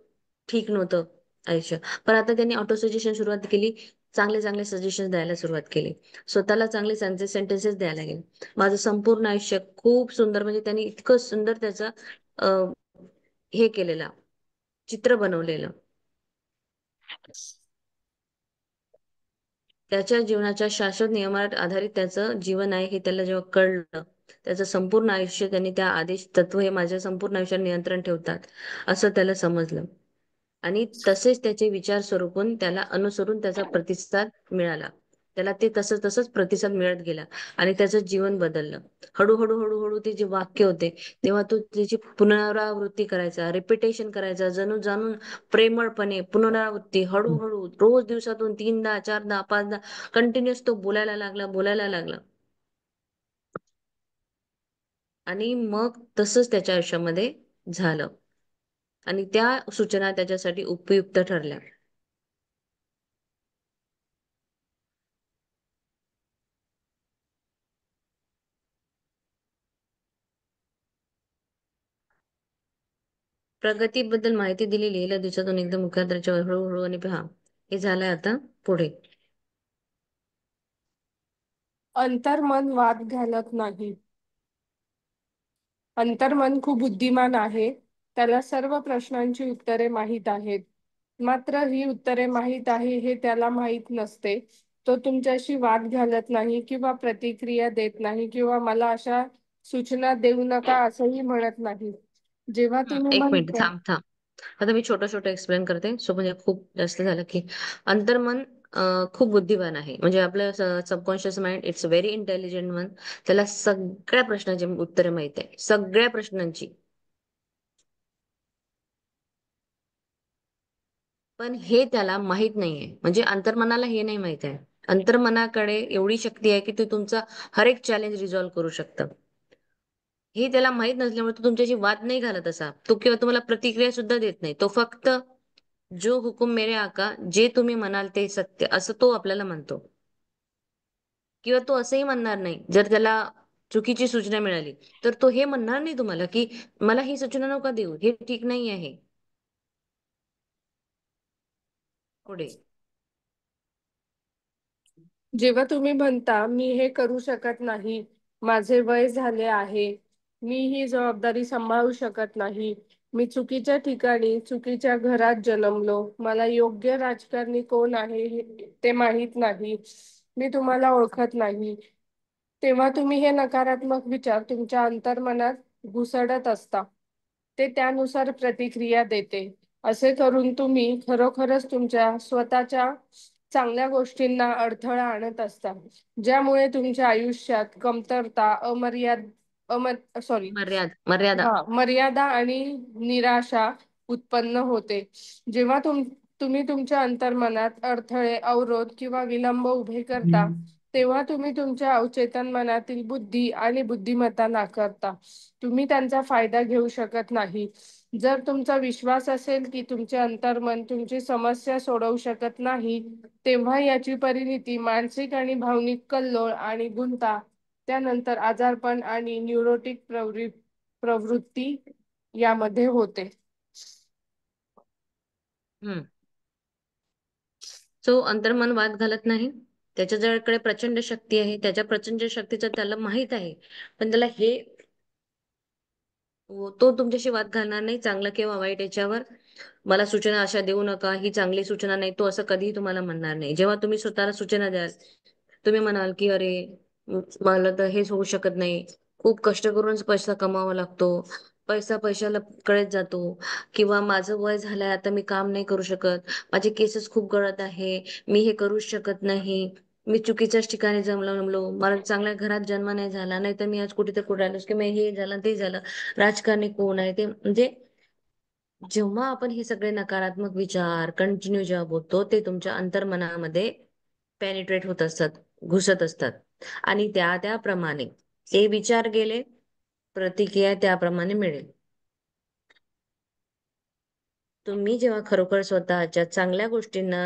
ठीक नव्हतं आयुष्य. पण आता त्यांनी ऑटो सजेशन सुरुवात केली. चांगले चांगले सजेशन द्यायला सुरुवात केली. स्वतःला चांगले सेंटेन्सेस द्यायला लागले. माझं संपूर्ण आयुष्य खूप सुंदर, म्हणजे त्यांनी इतकं सुंदर त्याचं हे केलेलं, चित्र बनवलेलं. त्याच्या जीवनाच्या शाश्वत नियमावर आधारित त्याचं जीवन आहे हे त्याला जेव्हा कळलं, त्याचं संपूर्ण आयुष्य त्यांनी त्या आदेश तत्व हे माझ्या संपूर्ण आयुष्यावर नियंत्रण ठेवतात असं त्याला समजलं. आणि तसेच त्याचे विचार स्वरूपून त्याला अनुसरून त्याचा प्रतिसाद मिळाला. त्याला ते तसं तसंच प्रतिसाद मिळत गेला आणि त्याचं जीवन बदललं. हळूहळू हळूहळू ते जे वाक्य होते तेव्हा तो त्याची पुनरावृत्ती करायचा, रिपिटेशन करायचा, जणू जाणून प्रेमळपणे पुनरावृत्ती हळूहळू रोज दिवसातून 3दा 4दा 5दा कंटिन्युअस तो बोलायला लागला, बोलायला लागला. आणि मग तसंच त्याच्या आयुष्यामध्ये झालं आणि त्या सूचना त्याच्यासाठी उपयुक्त ठरल्या. प्रगतीबद्दल माहिती दिली, लिहिलं दिवसातून एकदम मुखाद्राच्या हळूहळू आणि पहा हे झालंय आता पुढे. अंतर्मन वाद घालत नाही. अंतर्मन खूप बुद्धिमान आहे. त्याला सर्व प्रश्नांची उत्तरे माहीत आहेत. मात्र ही उत्तरे माहीत आहे हे त्याला माहीत नसते. तो तुमच्याशी वाद घालत नाही किंवा प्रतिक्रिया देत नाही किंवा मला अशा सूचना देऊ नका असंही म्हणत नाही. जेव्हा तुम्ही एक मिनिट म्हणता थांब थांब. आता मी छोटं छोटं एक्सप्लेन करते. सो म्हणजे खूप जास्त झालं की अंतर्मन खूप बुद्धिवान आहे. म्हणजे आपलं subconscious mind it's very intelligent मन. त्याला सगळ्या प्रश्नांची उत्तरे माहित आहे, सगळ्या प्रश्नांची. पण हे त्याला माहित नाहीये, म्हणजे अंतर्मनाला हे नाही माहित आहे. अंतर्मनाकडे एवढी शक्ती आहे की ते तुमचा हर एक चॅलेंज रिझॉल्व्ह करू शकतं. हे त्याला माहित नसल्यामुळे तो तुमच्याशी वाद नाही घालत असा, तो किंवा तुम्हाला प्रतिक्रिया सुद्धा देत नाही. तो फक्त जो हुकुम मेरे आका, जे तुम्ही म्हणाल ते सत्य, असं तो आपल्याला म्हणतो. किंवा तो असंही म्हणणार नाही, जर त्याला चुकीची सूचना मिळाली तर तो हे म्हणणार नाही तुम्हाला की मला ही सूचना नका देऊ, हे ठीक नाही आहे. पुढे. जेव्हा तुम्ही म्हणता मी हे करू शकत नाही, माझे वय झाले आहे, मी ही जबाबदारी सांभाळू शकत नाही, मी चुकीच्या ठिकाणी चुकीच्या घरात जन्मलो, मला योग्य राजकारणी कोण आहे ते माहीत नाही, मी तुम्हाला ओळखत नाही, तेव्हा तुम्ही हे नकारात्मक विचार तुमच्या अंतर्मनात घुसडत असता. ते त्यानुसार प्रतिक्रिया देते. असे करून तुम्ही खरोखरच तुमच्या स्वतःच्या चांगल्या गोष्टींना अडथळा आणत असता, ज्यामुळे तुमच्या आयुष्यात कमतरता, सॉरी मर्यादा. मर्यादा आणि निराशा उत्पन्न होते. जेव्हा तुम्ही तुमच्या अंतर्मनात अडथळे, अवरोध किंवा विलंब उभे करता, तेव्हा तुम्ही तुमच्या अवचेतन मनातील बुद्धी आणि बुद्धिमत्ता नाकारता. तुम्ही त्यांचा फायदा घेऊ शकत नाही. जर तुमचा विश्वास असेल की तुमचे अंतर्मन तुमची समस्या सोडवू शकत नाही, तेव्हा याची परिणिती मानसिक आणि भावनिक कल्लोळ आणि गुंता, त्यानंतर आजारपण आणि न्यूरोटिक प्रवृत्ती यामध्ये होते. हम्म. सो अंतर्मन वाद घालत नाही. त्याच्याकडे प्रचंड शक्ती आहे, त्याच्या प्रचंड शक्तीचं त्याला माहित आहे. पण त्याला हे तो तुमच्याशी वाद घालणार नाही, चांगलं किंवा वाईट याच्यावर. मला सूचना अशा देऊ नका, ही चांगली सूचना नाही, तो असं कधीही तुम्हाला म्हणणार नाही. जेव्हा तुम्ही स्वतःला सूचना द्याल, तुम्ही म्हणाल की अरे मला तर हेच होऊ शकत नाही, खूप कष्ट करूनच पैसा कमावा लागतो, पैसा पैशाला कळत जातो, किंवा माझं वय झालंय आता मी काम नाही करू शकत, माझे केसेस खूप गळत आहे, मी हे करूच शकत नाही, मी चुकीच्याच ठिकाणी जन्मलो, मला चांगल्या घरात जन्म नाही झाला, नाही तर मी आज कुठे तर कुठे आलोच, की मी हे झालं ते झालं, राजकारणी कोण आहे ते, म्हणजे जेव्हा आपण हे सगळे नकारात्मक विचार कंटिन्यू जेव्हा बोलतो ते तुमच्या अंतर्मनामध्ये पेनिट्रेट होत असतात, घुसत असतात आणि त्याप्रमाणे ते विचार गेले, प्रतिक्रिया त्याप्रमाणे मिळेल. तुम्ही जेव्हा खरोखर स्वतःच्या चांगल्या गोष्टींना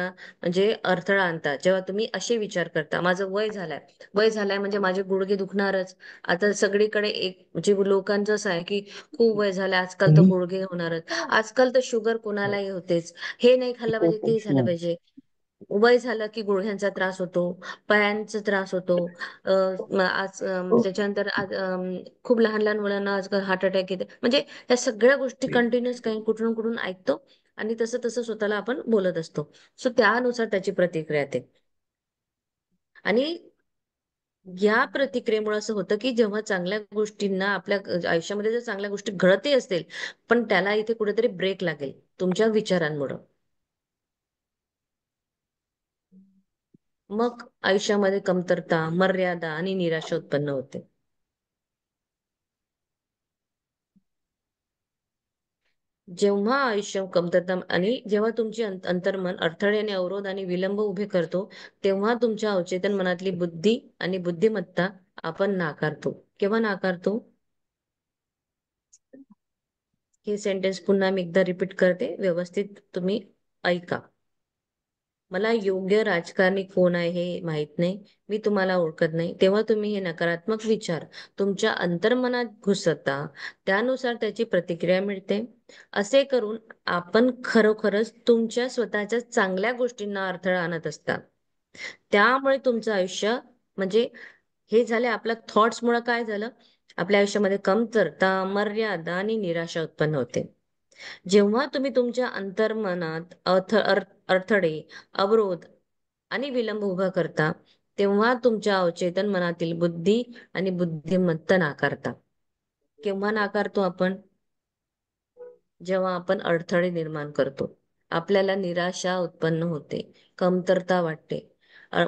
म्हणजे अडथळा आणता, जेव्हा तुम्ही असे विचार करता, माझं वय झालंय म्हणजे माझे गुडघे दुखणारच. आता सगळीकडे एक म्हणजे लोकांचं असं आहे की खूप वय झालंय, आजकाल तर गुडघे होणारच, आजकाल तर शुगर कोणालाही होतेच, हे नाही खाल्लं पाहिजे, ते झालं पाहिजे. वय झालं की गुडघ्यांचा त्रास होतो, पायांचा त्रास होतो. त्याच्यानंतर खूप लहान लहान मुलांना आजकाल हार्ट अटॅक येते. म्हणजे या सगळ्या गोष्टी कंटिन्युअस काही कुठून ना कुठून ऐकतो आणि तसं तसं स्वतःला आपण बोलत असतो. सो त्यानुसार त्याची प्रतिक्रिया येते. आणि या प्रतिक्रियेमुळे असं होतं की जेव्हा चांगल्या गोष्टींना आपल्या आयुष्यामध्ये जर चांगल्या गोष्टी घडतही असतील, पण त्याला इथे कुठेतरी ब्रेक लागेल तुमच्या विचारांमुळं. मग आयुष्यामध्ये कमतरता, मर्यादा आणि निराशा उत्पन्न होते. जेव्हा आयुष्य कमतरता आणि जेव्हा तुमची अंतर्मन अडथळे आणि अवरोध आणि विलंब उभे करतो, तेव्हा तुमच्या अवचेतन मनातली बुद्धी आणि बुद्धिमत्ता आपण नाकारतो. केव्हा नाकारतो? हे सेंटेन्स पुन्हा मी एकदा रिपीट करते, व्यवस्थित तुम्ही ऐका. मला योग्य राजकारणी कोण आहे हे माहित नाही, मी तुम्हाला ओळखत नाही, तेव्हा तुम्ही हे नकारात्मक विचार तुमच्या अंतर्मनात घुसता, त्यानुसार त्याची प्रतिक्रिया मिळते. असे करून आपण खरोखरच तुमच्या स्वतःच्या चांगल्या गोष्टींना अडथळा आणत असता. त्यामुळे तुमचं आयुष्य म्हणजे हे झाले आपल्या थॉट्स मुळे काय झालं, आपल्या आयुष्यामध्ये कमतरता, मर्यादा आणि निराशा उत्पन्न होते. जेव्हा तुम्ही तुमच्या अंतर्मनात अडथळे, अवरोध आणि विलंब उभा करता, तेव्हा तुमच्या अवचेतन मनातील बुद्धी आणि बुद्धिमत्ता नाकारता. केव्हा नाकारतो आपण? जेव्हा आपण अडथळे निर्माण करतो, आपल्याला निराशा उत्पन्न होते, कमतरता वाटते.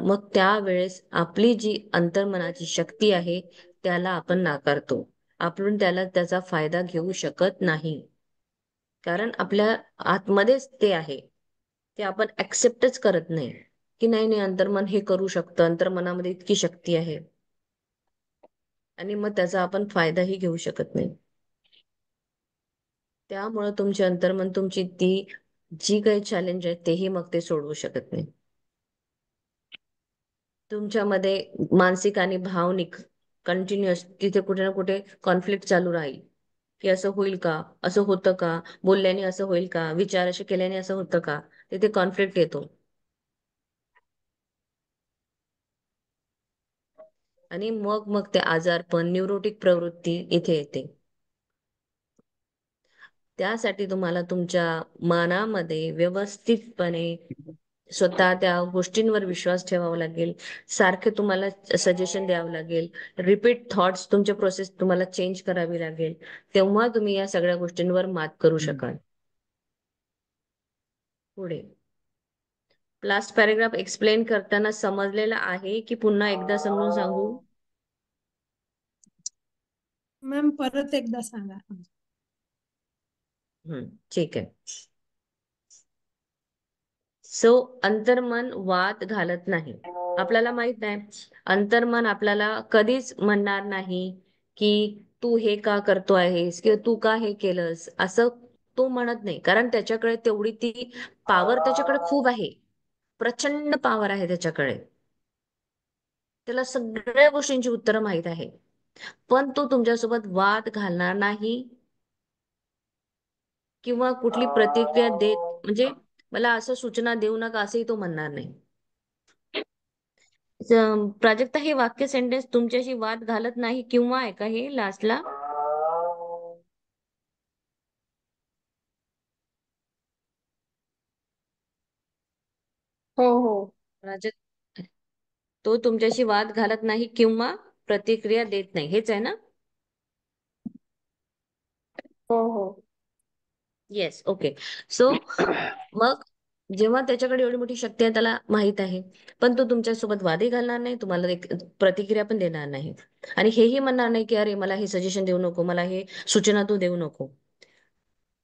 मग त्यावेळेस आपली जी अंतर्मनाची शक्ती आहे त्याला आपण नाकारतो. आपण त्याला त्याचा फायदा घेऊ शकत नाही. कारण आपल्या आतमध्येच ते आहे, ते आपण ऍक्सेप्टच करत नाही की नाही नाही, अंतर्मन हे करू शकतं, अंतर्मनामध्ये इतकी शक्ती आहे. आणि मग त्याचा आपण फायदाही घेऊ शकत नाही. त्यामुळं तुमचे अंतर्मन तुमची ती जी काही चॅलेंज आहे तेही मग ते सोडवू शकत नाही. तुमच्यामध्ये मानसिक आणि भावनिक कंटिन्युअस तिथे कुठे ना कुठे कॉन्फ्लिक्ट चालू राहील की असं होईल का, असं होतं का, बोलल्याने असं होईल का, विचार असे केल्याने असं होतं का, तिथे कॉन्फ्लिक्ट येतो. आणि मग मग ते आजारपण, न्यूरोटिक प्रवृत्ती इथे येते. त्यासाठी तुम्हाला तुमच्या मनामध्ये व्यवस्थितपणे स्वतः त्या गोष्टींवर विश्वास ठेवावा लागेल. सारखे तुम्हाला सजेशन द्यावं लागेल. रिपीट थॉट्स तुमचे प्रोसेस तुम्हाला चेंज करावी लागेल. तेव्हा तुम्ही या सगळ्या गोष्टींवर मात करू शकाल. पुढे लास्ट पॅरेग्राफ एक्सप्लेन करताना समजलेला आहे की पुन्हा एकदा समजून सांगू? मॅम परत एकदा सांगा. ठीक आहे. सो अंतर्मन वाद घालत नाही. आपल्याला माहित आहे, अंतर्मन आपल्याला कधीच म्हणणार नाही की तू हे का करतो आहेस किंवा तू का हे केलंस, असं तो म्हणत नाही. कारण त्याच्याकडे तेवढी ती पॉवर त्याच्याकडे खूप आहे, प्रचंड पॉवर आहे त्याच्याकडे. त्याला सगळ्या गोष्टींची उत्तरं माहित आहे. पण तो तुमच्यासोबत वाद घालणार नाही किंवा कुठली प्रतिक्रिया देत म्हणजे मला असं सूचना देऊ नका असंही तो म्हणणार नाही. प्राजक्ता, हे वाक्य सेंटेन्स तुमच्याशी वाद घालत नाही किंवा आहे का हे लास्टला? हो हो प्राजक्त, तो तुमच्याशी वाद घालत नाही किंवा प्रतिक्रिया देत नाही, हेच आहे ना? हो हो येस, ओके. सो मग जेव्हा त्याच्याकडे एवढी मोठी शक्ती आहे, त्याला माहित आहे, पण तो तुमच्यासोबत वादही घालणार नाही, तुम्हाला एक प्रतिक्रिया पण देणार नाही आणि हेही म्हणणार नाही की अरे मला हे सजेशन देऊ नको, मला हे सूचना तू देऊ नको.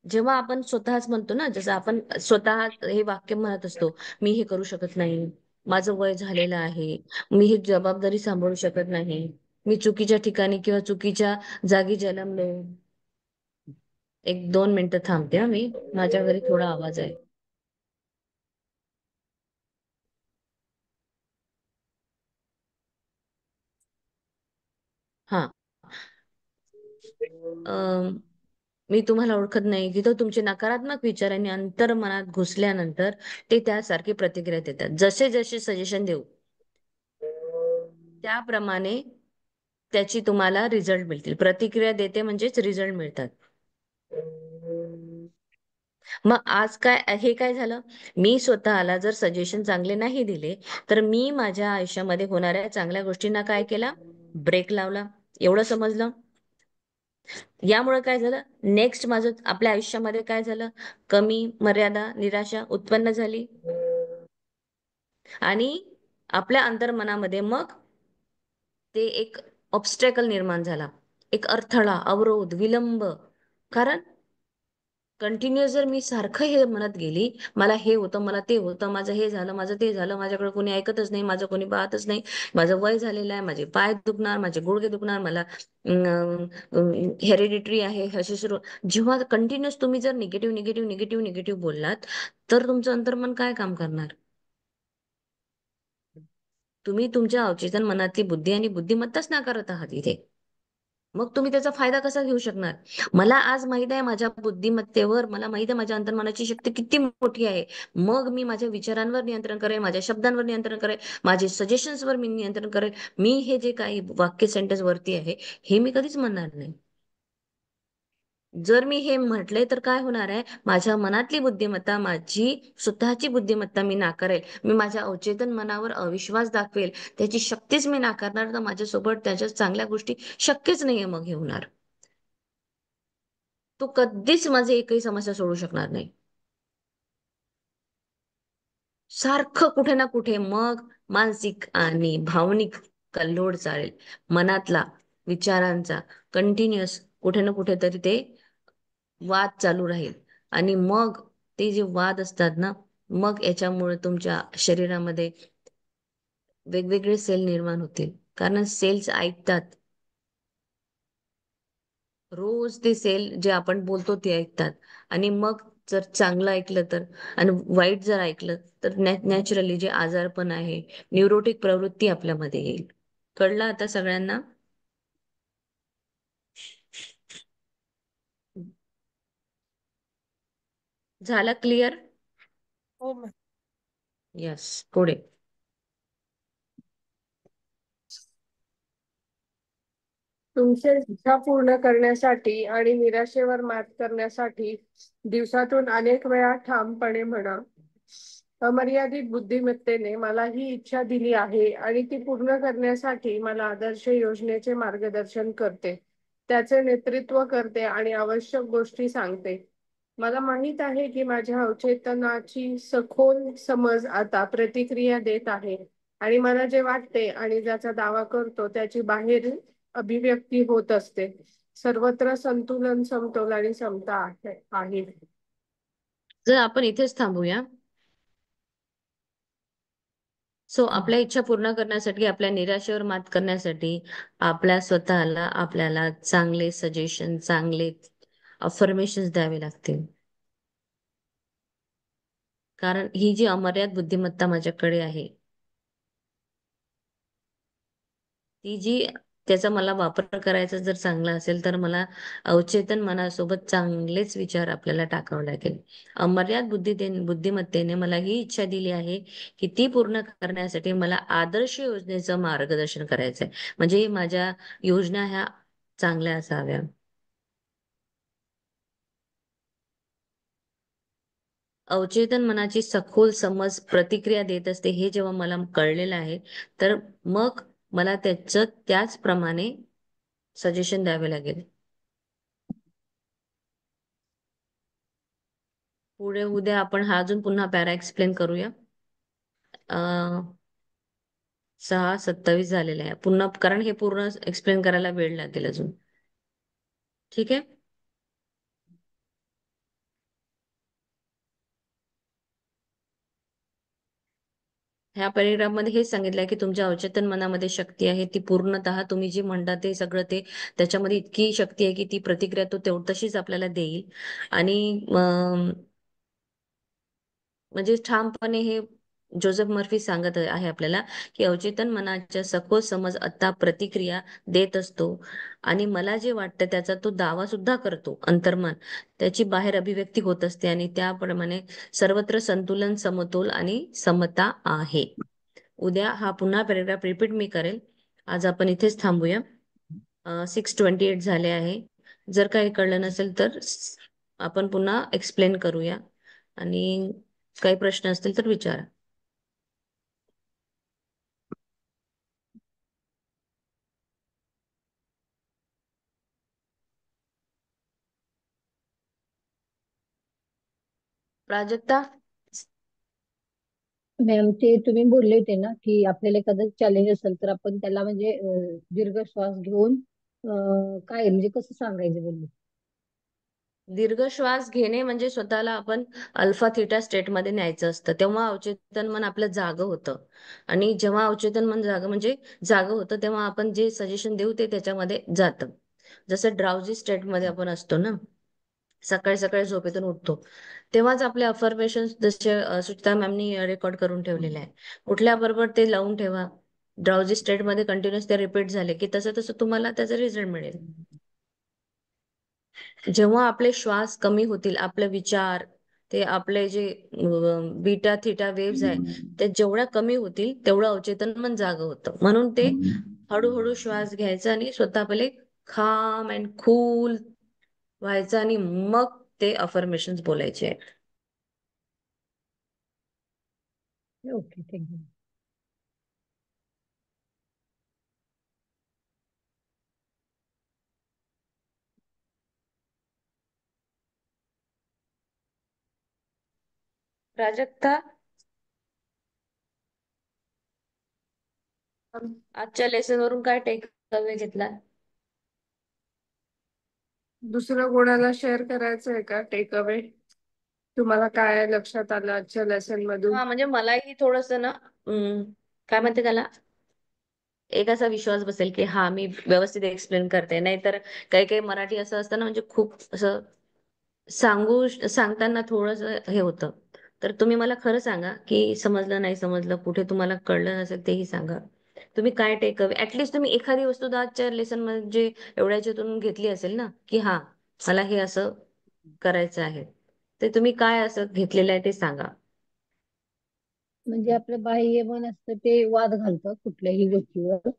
जेव्हा आपण स्वतःच म्हणतो ना, जसं आपण स्वतः हे वाक्य म्हणत असतो, मी हे करू शकत नाही, माझं वय झालेलं आहे, मी ही जबाबदारी सांभाळू शकत नाही, मी चुकीच्या ठिकाणी किंवा चुकीच्या जागी जन्मलो. 1-2 मिनिटं थांबते हा मी. माझ्या घरी थोडा आवाज आहे. हा. अं, मी तुम्हाला ओळखत नाही, तिथं तुमचे नकारात्मक विचारांनी अंतर्मनात घुसल्यानंतर ते त्यासारखी प्रतिक्रिया देतात. जसे जसे सजेशन देऊ त्याप्रमाणे त्याची तुम्हाला रिझल्ट मिळतील. प्रतिक्रिया देते म्हणजेच रिझल्ट मिळतात. मग आज हे काय झालं? मी स्वतःला जर सजेशन चांगले नाही दिले, तर मी माझ्या आयुष्यामध्ये होणाऱ्या चांगल्या गोष्टींना काय केला? ब्रेक लावला. एवढं समजलं? यामुळे काय झालं? नेक्स्ट माझं आपल्या आयुष्यामध्ये काय झालं? कमी, मर्यादा, निराशा उत्पन्न झाली. आणि आपल्या अंतर्मनामध्ये मग ते एक ऑब्स्टॅकल निर्माण झाला. एक अडथळा, अवरोध, विलंब. कारण कंटिन्युअस जर मी सारखं हे म्हणत गेली, मला हे होतं, मला ते होतं, माझं हे झालं, माझं ते झालं, माझ्याकडे कोणी ऐकतच नाही, माझं कोणी पाहतच नाही, माझं वय झालेलं आहे, माझे पाय दुखणार, माझे गुडघे दुखणार, मला हेरिडिटरी आहे, असे सुरू. जेव्हा कंटिन्युअस तुम्ही जर निगेटिव्ह निगेटिव्ह निगेटिव्ह निगेटिव्ह बोललात, तर तुमचं अंतर्मन काय काम करणार? तुम्ही तुमच्या अवचेतन मनातली बुद्धी आणि बुद्धिमत्ताच नाकारत आहात इथे. मग तुम्ही त्याचा फायदा कसा घेऊ शकणार? मला आज माहित आहे माझ्या बुद्धिमत्तेवर, मला माहित आहे माझ्या अंतर्मनाची शक्ती किती मोठी आहे. मग मी माझ्या विचारांवर नियंत्रण करेल, माझ्या शब्दांवर नियंत्रण करेल, माझे सजेशन्सवर मी नियंत्रण करेल. मी हे जे काही वाक्य सेंटेन्स वरती आहे, हे मी कधीच म्हणणार नाही. जर मी हे म्हटले तर काय होणार आहे? माझ्या मनातली बुद्धिमत्ता, माझी स्वतःची बुद्धिमत्ता मी नाकारेल. मी माझ्या अवचेतन मनावर अविश्वास दाखवेल, त्याची शक्तीच मी नाकारणार, तर माझ्यासोबत त्याच्या चांगल्या गोष्टी शक्यच नाहीये मग हे होणार. तो कधीच माझी एकही समस्या सोडू शकणार नाही. सारखं कुठे ना कुठे मग मानसिक आणि भावनिक कल्लोळ चालेल. मनातला, विचारांचा कंटिन्युअस कुठे ना कुठेतरी ते वाद चालू राहील. आणि मग ते जे वाद असतात ना, मग याच्यामुळे तुमच्या शरीरामध्ये वेगवेगळे सेल निर्माण होतील. कारण सेल्स ऐकतात. रोज ते सेल जे आपण बोलतो ते ऐकतात. आणि मग जर चांगलं ऐकलं तर, आणि वाईट जर ऐकलं तर नॅचरली जे आजारपण आहे, न्यूरोटिक प्रवृत्ती आपल्यामध्ये येईल. कळलं आता सगळ्यांना? झालं क्लिअर? हो मॅम. यस. पुढे. तुमच्या इच्छा पूर्ण करण्यासाठी आणि निराशेवर मात करण्यासाठी दिवसातून अनेक वेळा ठामपणे म्हणा, अमर्यादित बुद्धिमत्तेने मला ही इच्छा दिली आहे आणि ती पूर्ण करण्यासाठी मला आदर्श योजनेचे मार्गदर्शन करते, त्याचे नेतृत्व करते आणि आवश्यक गोष्टी सांगते. मला माहित आहे की माझ्या अवचेतनाची सखोल समज आता प्रतिक्रिया देत आहे आणि मला जे वाटते आणि ज्याचा दावा करतो त्याची बाहेर अभिव्यक्ती होत असते. सर्वत्र संतुलन, समतोल आणि समता आहे. जर आपण इथेच थांबूया. सो आपल्या इच्छा पूर्ण करण्यासाठी, आपल्या निराशेवर मात करण्यासाठी आपल्या स्वतःला आपल्याला चांगले सजेशन, चांगले अफर्मेशन्स द्यावे लागतील. कारण ही जी अमर्याद बुद्धिमत्ता माझ्याकडे आहे, ती जी त्याचा मला वापर करायचा जर चांगला असेल, तर मला अवचेतन मनासोबत चांगलेच विचार आपल्याला टाकावे लागेल. अमर्याद बुद्धिमत्तेने मला ही इच्छा दिली आहे की ती पूर्ण करण्यासाठी मला आदर्श योजनेचं मार्गदर्शन करायचंय. म्हणजे माझ्या योजना ह्या चांगल्या असाव्या. अवचेतन मनाची सखोल समज प्रतिक्रिया देत असते, हे जेव्हा मला कळलेलं आहे, तर मग मला त्याचप्रमाणे सजेशन द्यावे लागेल. पुढे उद्या आपण हा अजून पुन्हा पॅरा एक्सप्लेन करूया. 6:27 झालेले आहे पुन्हा, कारण हे पूर्ण एक्सप्लेन करायला वेळ लागेल अजून. ठीक आहे. ह्या पॅरेग्राफ मध्ये हेच सांगितलंय की तुमच्या अवचेतन मनामध्ये शक्ती आहे, ती पूर्णतः तुम्ही जी म्हणता ते सगळं ते त्याच्यामध्ये इतकी शक्ती आहे की ती प्रतिक्रिया तो तशीच आपल्याला देईल. आणि म्हणजे ठामपणे हे जोसेफ मर्फी सांगत आहे आपल्याला की अवचेतन मनाच्या सखोल समज आता प्रतिक्रिया देत असतो आणि मला जे वाटतं त्याचा तो दावा सुद्धा करतो. अंतर्मन त्याची बाहेर अभिव्यक्ती होत असते आणि त्याप्रमाणे सर्वत्र संतुलन, समतोल आणि समता आहे. उद्या हा पुन्हा पॅरेग्राफ रिपीट मी करेल. आज आपण इथेच थांबूया. 6:28 झाले आहे. जर काही कळलं नसेल तर आपण पुन्हा एक्सप्लेन करूया आणि काही प्रश्न असतील तर विचारा. प्राजक्ता. मॅम, ते तुम्ही बोलले होते ना की आपल्याला एखादं चॅलेंज असेल तर आपण त्याला म्हणजे दीर्घ श्वास घेऊन काय म्हणजे कसं सांगायचं बोलले. दीर्घ श्वास घेणे म्हणजे स्वतःला आपण अल्फा थिटा स्टेट मध्ये न्यायचं असतं. तेव्हा अवचेतन मन आपलं जागं होतं आणि जेव्हा अवचेतन मन जागं होतं तेव्हा आपण जे सजेशन देऊ ते त्याच्यामध्ये जातं. जसं ड्राउझी स्टेट मध्ये आपण असतो ना, सकाळी सकाळी झोपेतून उठतो तेव्हाच आपले अफर्मेशन जसे सुचिता मॅमनी रेकॉर्ड करून ठेवलेले आहे. उठल्याबरोबर ते लावून ठेवा. ड्राउझी स्टेट मध्ये कंटिन्युअस ते रिपीट झाले की तसं तसं तुम्हाला त्याचा रिझल्ट मिळेल. जेव्हा आपले श्वास कमी होतील, आपले विचार, ते आपले जे बीटा थिटा वेव्स आहे ते जेवढ्या कमी होतील तेवढं अवचेतन मन जागं होतं. म्हणून ते हळूहळू श्वास घ्यायचा आणि स्वतः पहिले खाम अँड कूल व्हायचं आणि मग ते अफर्मेशन्स बोलायचे. Okay, thank you. प्राजक्ता, आजच्या लेसन वरून काय टेक अवे घेतला? दुसरं कोणाला शेअर करायचं आहे का टेक अवे? तुम्हाला काय लक्षात आलं आजच्या लेसन मधून? हा, म्हणजे मलाही थोडस ना काय म्हणते त्याला, एक असा विश्वास बसेल की हा मी व्यवस्थित एक्सप्लेन करते. नाहीतर काही काही मराठी असं असतं ना, म्हणजे खूप असं सांगताना थोडस हे होतं. तर तुम्ही मला खरं सांगा की समजलं नाही समजलं, कुठे तुम्हाला कळलं नसेल तेही सांगा. तुम्ही काय टेक अवे, ऍटलीस्ट तुम्ही एखादी वस्तू आजच्या लेसन म्हणजे एवढ्याच्यातून घेतली असेल ना की हा मला हे असं करायचं आहे, ते तुम्ही काय असं घेतलेलं आहे ते सांगा. म्हणजे आपलं बाह्य मन असतं ते वाद घालतं कुठल्याही गोष्टीवर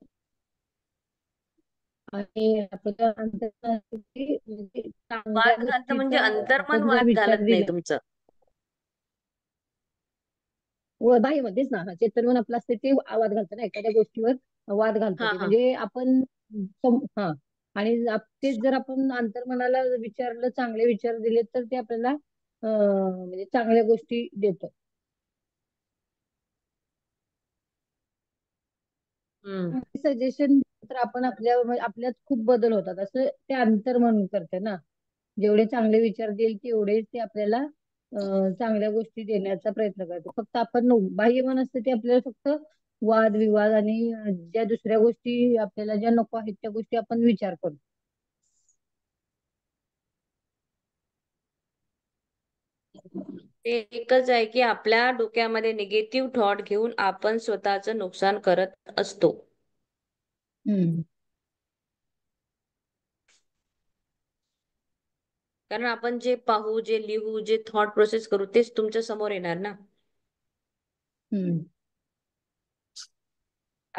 आणि आपलं अंतर्मन असतं ते म्हणजे चांगल्या वाद घालतं म्हणजे गोष्टीचा अंतर्मन आपण जर वाद विचार घालत नाही दिला तुमचं. व बाह्यमध्येच ना, चेतन मन आपलं असते ते वाद घालतं ना एखाद्या गोष्टीवर. वाद घालतं हा ते हा. म्हणजे आपण हा. आणि तेच जर आपण अंतर्मनाला विचारलं, चांगले विचार दिले तर ते आपल्याला म्हणजे चांगल्या गोष्टी देतं. हम्म. सजेशन तर आपण आपल्यात खूप बदल होतात असं ते अंतर्मन करते ना. जेवढे चांगले विचार देईल तेवढेच ते आपल्याला चांगल्या गोष्टी देण्याचा प्रयत्न करते. फक्त आपण बाह्य मन असतं ते आपल्याला फक्त वाद विवाद आणि ज्या दुसऱ्या गोष्टी आपल्याला ज्या नको आहेत त्या गोष्टी आपण विचार करतो. ते एकच आहे की आपल्या डोक्यामध्ये निगेटिव्ह थॉट घेऊन आपण स्वतःचं नुकसान करत असतो. हम्म. कारण आपण जे पाहू, जे लिहू, जे थॉट प्रोसेस करू तेच तुमच्या समोर येणार ना. हम्म.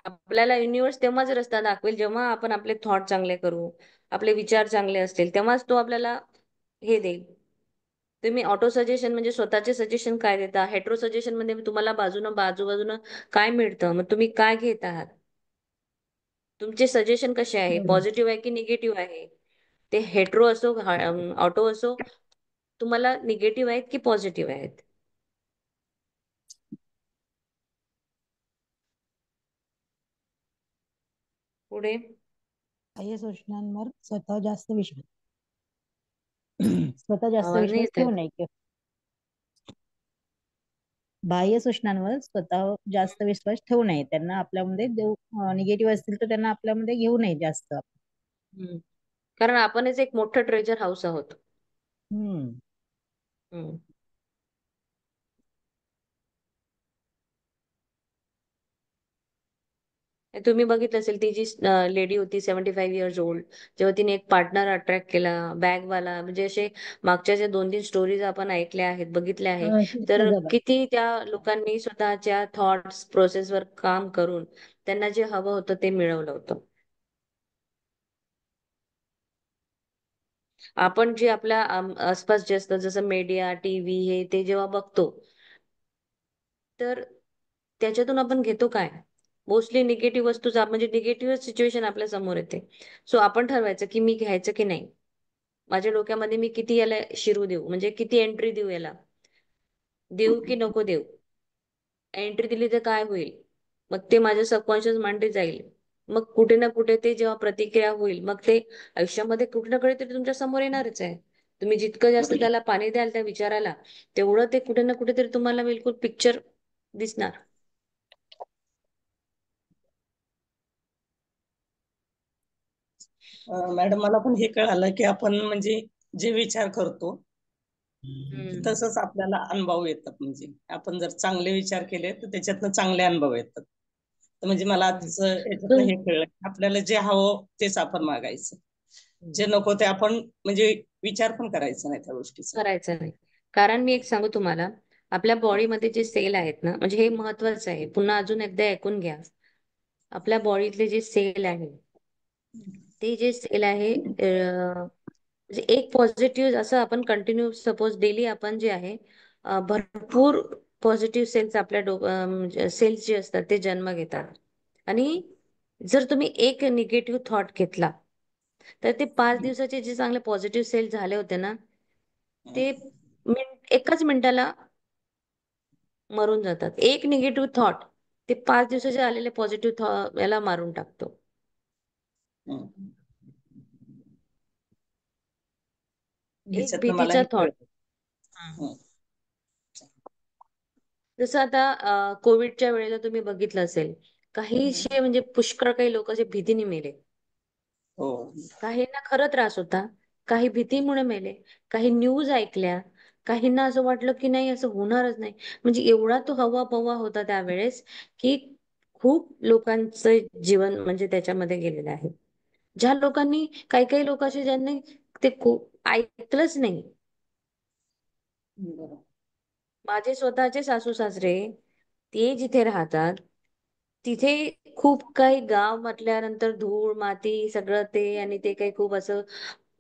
आपल्याला युनिव्हर्स तेव्हाच रस्ता दाखवेल जेव्हा आपण आपले थॉट चांगले करू, आपले विचार चांगले असतील तेव्हाच तो आपल्याला हे देईल. तुम्ही ऑटो सजेशन म्हणजे स्वतःचे सजेशन काय देता, हेट्रो सजेशन मध्ये तुम्हाला बाजूबाजूनं काय मिळतं, मग तुम्ही काय घेत आहात, तुमचे सजेशन कसे आहे, बरोबर. पॉझिटिव्ह आहे की निगेटिव्ह आहे. ते हेट्रो असो ऑटो असो, तुम्हाला निगेटिव्ह आहेत की पॉझिटिव्ह आहेत. पुढे बाह्य सूचनांवर स्वतः जास्त विश्वास स्वतः जास्त आवाज नाही विश्वास येत आहे. ठेवू नये. बाह्य सूचनांवर स्वतः जास्त विश्वास ठेवू नये. त्यांना आपल्यामध्ये निगेटिव्ह असतील तर त्यांना आपल्यामध्ये घेऊ नये जास्त. हम्म. कारण आपणच एक मोठं ट्रेजर हाऊस आहोत. हम्म. हम्म. तुम्ही बघितलं असेल ती जी लेडी होती 75 इयर्स ओल्ड, जेव्हा तिने एक पार्टनर अट्रॅक्ट केला बॅगवाला, म्हणजे असे मागच्या ज्या 2-3 स्टोरीज आपण ऐकल्या आहेत, बघितल्या आहे, शीर्ष तर जबाब. किती त्या लोकांनी स्वतःच्या थॉट्स प्रोसेसवर काम करून त्यांना जे हवं होतं ते मिळवलं होतं. आपण जे आपल्या आसपास जे असतं जसं मीडिया, टीव्ही हे ते जेव्हा बघतो, तर त्याच्यातून आपण घेतो काय? मोस्टली निगेटिव्ह वस्तूच, म्हणजे निगेटिव्ह सिच्युएशन आपल्या समोर येते. सो आपण ठरवायचं की मी घ्यायचं की नाही. माझ्या डोक्यामध्ये मी किती याला शिरू देऊ, म्हणजे किती एंट्री देऊ याला, देऊ की नको देऊ. एंट्री दिली तर काय होईल, मग ते माझ्या सबकॉन्शियस माइंडमध्ये जाईल. मग कुठे ना कुठे ते जेव्हा प्रतिक्रिया होईल, मग ते आयुष्यामध्ये कुठे ना कुठेतरी तुमच्या समोर येणारच आहे. तुम्ही जितकं जास्त त्याला पाणी द्याल त्या विचाराला, तेवढं ते कुठे ना कुठेतरी तुम्हाला बिलकुल पिक्चर दिसणार. मॅडम मला पण हे कळालं की आपण म्हणजे जे विचार करतो तसंच आपल्याला अनुभव येतात. म्हणजे आपण जर चांगले विचार केले तर त्याच्यातनं चांगले अनुभव येतात. तर म्हणजे मला हम्म. आज याच्यातनं तुम- हे कळलं की आपल्याला जे हवं तेच आपण मागायचं, हम्म. जे नको ते आपण म्हणजे विचार पण करायचा नाही त्या गोष्टीचा. करायचं नाही. कारण मी एक सांगू तुम्हाला, आपल्या बॉडीमध्ये जे सेल आहेत ना, म्हणजे हे महत्वाचं आहे, पुन्हा अजून एकदा ऐकून घ्या. आपल्या बॉडीतले जे सेल आहे, ते जे सेल आहे, म्हणजे एक पॉझिटिव्ह असं आपण कंटिन्यू सपोज डेली आपण जे आहे, भरपूर पॉझिटिव्ह सेल्स आपल्या सेल्स जे असतात ते जन्म घेतात. आणि जर तुम्ही एक निगेटिव्ह थॉट घेतला, तर ते 5 दिवसाचे जे चांगले पॉझिटिव्ह सेल झाले होते ना, ते एकाच मिनिटाला मरून जातात. एक निगेटिव्ह थॉट ते 5 दिवसाचे आलेले पॉझिटिव्ह याला मारून टाकतो. हम्म. एक याच्यातनं मला भीतीचा हे थॉट. कळलं. हम्म. जसं आता कोविडच्या वेळेला तुम्ही बघितलं असेल, काहीशे म्हणजे पुष्कळ काही लोक असे भीतीने मेले. हो. काहींना खरं त्रास होता, काही भीतीमुळे मेले, काही न्यूज ऐकल्या, काहींना असं वाटलं की नाही असं होणारच नाही. म्हणजे एवढा तो हवा पवा होता त्यावेळेस, की खूप लोकांचं जीवन म्हणजे त्याच्यामध्ये गेलेलं आहे. ज्या लोकांनी, काही काही लोक असे ज्यांनी ते ऐकलंच नाही. बरोबर. माझे स्वतःचे सासू सासरे, ते जिथे राहतात तिथे खूप काही गाव म्हटल्यानंतर धूळ माती सगळं ते, आणि ते काही खूप असं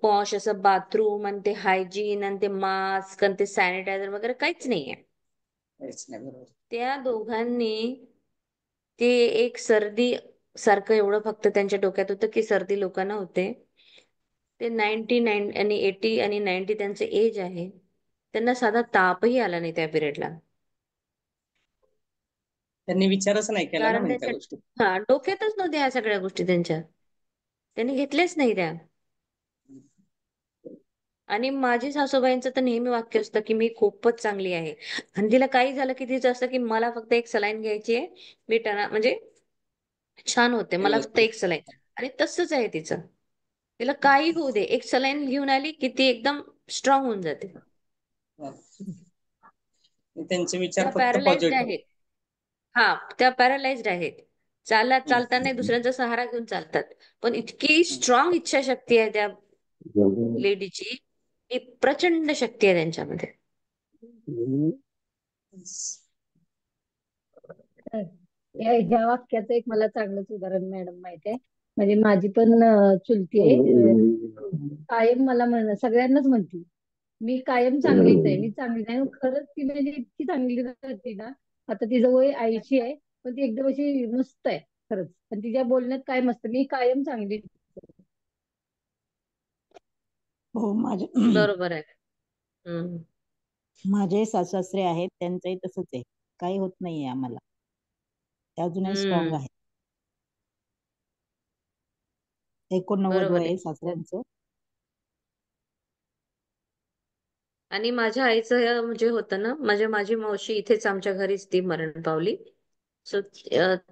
पॉश असं बाथरूम, आणि ते हायजीन, आणि ते मास्क, आणि ते सॅनिटायझर वगैरे काहीच नाहीये. काहीच नाही. बरोबर. त्या दोघांनी ते एक सर्दी सारखं एवढं फक्त त्यांच्या डोक्यात होतं की सर्दी लोकांना होते. ते 99 आणि 80 आणि 90 त्यांचे एज आहे. त्यांना साधा तापही आला नाही त्या पिरियडला. त्यांनी विचारच नाही केला ना कारण म्हणजे त्या त्यांच्या, गोष्टी. हा, डोक्यातच नव्हत्या ह्या सगळ्या गोष्टी त्यांच्या. त्यांनी घेतल्याच नाही त्या. आणि माझी सासूबाईंचं तर नेहमी वाक्य असतं की मी खूपच चांगली आहे. आणि तिला काही झालं की तिचं असतं की मला फक्त एक सलाईन घ्यायची आहे, मी म्हणजे छान होते, मला फक्त व्यवस्थित. एक सलाईन. आणि तसंच आहे तिचं. तिला काही होऊ दे, एक सलाईन घेऊन आली की ती एकदम स्ट्रॉंग होऊन जाते. त्यांचे विचार त्या फक्त पॅरालाइज्ड पॉझिटिव्ह. आहेत. हा, त्या पॅरालाइज्ड आहेत. चालताना दुसऱ्यांचा सहारा घेऊन चालतात. पण इतकी स्ट्रॉंग इच्छाशक्ती आहे त्या लेडीची, ही प्रचंड शक्ती आहे त्यांच्यामध्ये. तर ह्या वाक्याचं एक मला चांगलंच उदाहरण मॅडम माहित आहे. म्हणजे माझी पण चुलती आहे. कायम मला सगळ्यांनाच म्हणती मी कायम चांगलीच आहे, मी चांगली नाही. खरंच ती म्हणजे इतकी चांगली राहते ना. आता तिचं वय 80 आहे, पण ती एकदम अशी मस्त आहे खरंच. पण तिच्या बोलण्यात काय मस्त, मी कायम चांगली. हो, माझे बरोबर आहे. हम्म. माझे सासू सासरे आहेत, त्यांचंही तसंच आहे. काही होत नाहीये आम्हाला. ते अजूनही स्ट्रॉंग हम्म. आहे. 89 बरोबर वय आहे. आहे सासऱ्यांचं. आणि माझ्या आईचं म्हणजे होतं ना, माझी मावशी इथेच आमच्या घरीच ती मरण पावली. सो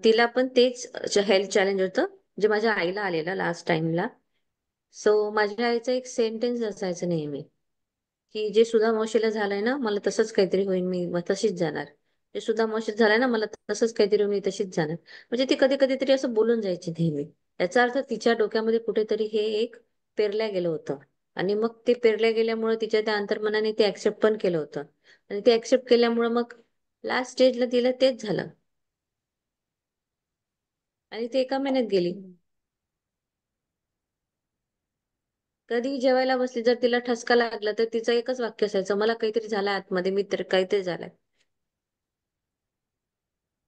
तिला पण तेच हेल्थ चॅलेंज होतं जे माझ्या आईला आलेलं लास्ट टाइमला. सो माझ्या आईचं एक सेंटेन्स असायचं नेहमी, की जे सुधा मावशीला झालंय ना मला तसंच काहीतरी होईल, मी मग तशीच जाणार. जे सुधा मावशीला झालंय ना मला तसंच काहीतरी होईल, मी तशीच जाणार. म्हणजे ती कधी कधीतरी असं बोलून जायची नेहमी. याचा अर्थ तिच्या डोक्यामध्ये कुठेतरी हे एक पेरल्या गेलं होतं. आणि मग ते पेरल्या गेल्यामुळे तिच्या त्या अंतर्मनाने ते ऍक्सेप्ट पण केलं होतं. आणि ते ऍक्सेप्ट केल्यामुळे मग लास्ट स्टेजला तिला तेच झालं. आणि ते एका महिन्यात गेली. कधी जेवायला बसली जर तिला ठसका लागला तर तिचं एकच वाक्य असायचं, मला काहीतरी झालंय आतमध्ये, मी तर काहीतरी झालंय.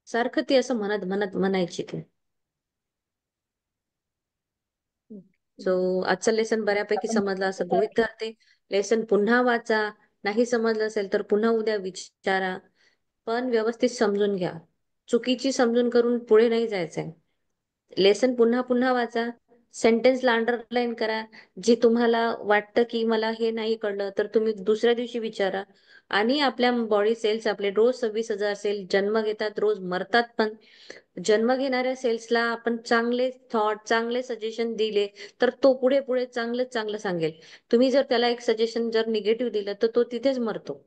सारखं ती असं म्हणत म्हणत म्हणायची ती. सो आजचं लेसन बऱ्यापैकी आपण समजलं असं गृहीत धरते. लेसन पुन्हा वाचा. नाही समजलं असेल तर पुन्हा उद्या विचारा. पण व्यवस्थित समजून घ्या. चुकीची समजून करून पुढे नाही जायचंय. लेसन पुन्हा पुन्हा वाचा. सेंटेन्सला अंडरलाईन करा. जे तुम्हाला वाटतं की मला हे नाही कळलं तर तुम्ही दुसऱ्या दिवशी विचारा. आणि आपल्या बॉडी सेल्स आपले रोज 26,000 सेल जन्म घेतात, रोज मरतात पण. जन्म घेणाऱ्या सेल्सला आपण चांगले थॉट, चांगले सजेशन दिले तर तो पुढे पुढे चांगलं चांगलं सांगेल. तुम्ही जर त्याला एक सजेशन जर निगेटिव्ह दिलं तर तो तिथेच मरतो.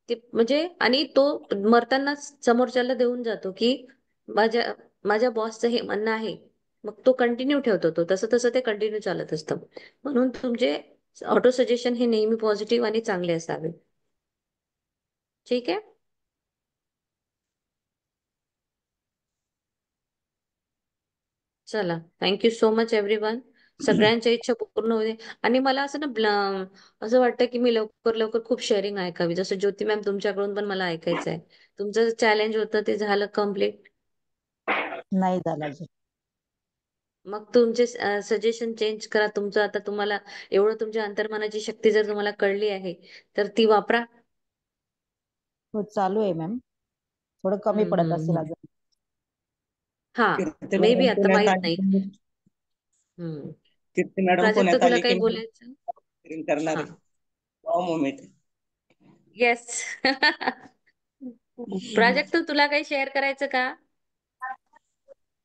ते म्हणजे आणि तो मरताना समोरच्याला देऊन जातो की माझ्या माझ्या बॉसचं हे म्हणणं आहे. मग तो कंटिन्यू ठेवतो, तो तसं तसं ते कंटिन्यू चालत असतं. म्हणून तुमचे ऑटो सजेशन हे नेहमी पॉझिटिव्ह आणि चांगले असावे. ठीक आहे. चला, थँक्यू सो मच एव्हरीवन. सगळ्यांच्या इच्छा पूर्ण होते. आणि मला असं ना असं वाटतं की मी लवकर लवकर खूप शेअरिंग ऐकावी. जसं ज्योती मॅम तुमच्याकडून पण मला ऐकायचं आहे. तुमचं चॅलेंज होतं ते झालं कम्प्लीट. नाही झाला अजून. मग तुमचे सजेशन चेंज करा. तुमचं आता तुम्हाला एवढं तुमच्या अंतर्मनाची शक्ती जर तुम्हाला कळली आहे तर ती वापरा. हो चालू आहे मॅम. थोडं कमी हम्म, पडत हम्म, असेल हम्म. अजून. हा, कीर्ती मे बी मॅडम आता पुण्यात माहित नाही. आली. हम्म. कीर्ती मॅडम प्राजक्ता पुण्यात तुला आली काही की बोलायचं? करणार हा. आहे. Wow moment. येस. प्राजक्ता तुला काही शेअर करायचं का?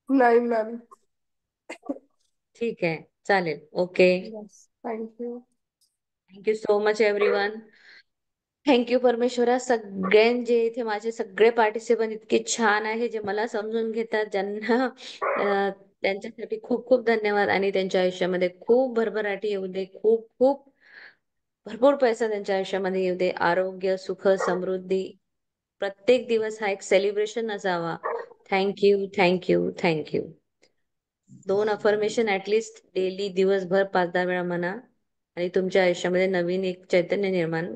नाही मॅम. ठीक आहे, चालेल. Okay. Yes, thank you. Thank you so much everyone. Thank you परमेश्वरा. जे इथे माझे सगळे पार्टिसिपंट इतके छान आहे, जे मला समजून घेतात, ज्यांना त्यांच्यासाठी खूप खूप धन्यवाद. आणि त्यांच्या आयुष्यामध्ये खूप भरभराटी येऊ दे. खूप खूप भरपूर पैसा त्यांच्या आयुष्यामध्ये येऊ दे. आरोग्य, सुख, समृद्धी. प्रत्येक दिवस हा एक सेलिब्रेशन असावा. Thank you, thank you, thank you. 2 affirmation at least daily दिवसभर 5-10 वेळा म्हणा. आणि तुमच्या आयुष्यामध्ये नवीन एक चैतन्य निर्माण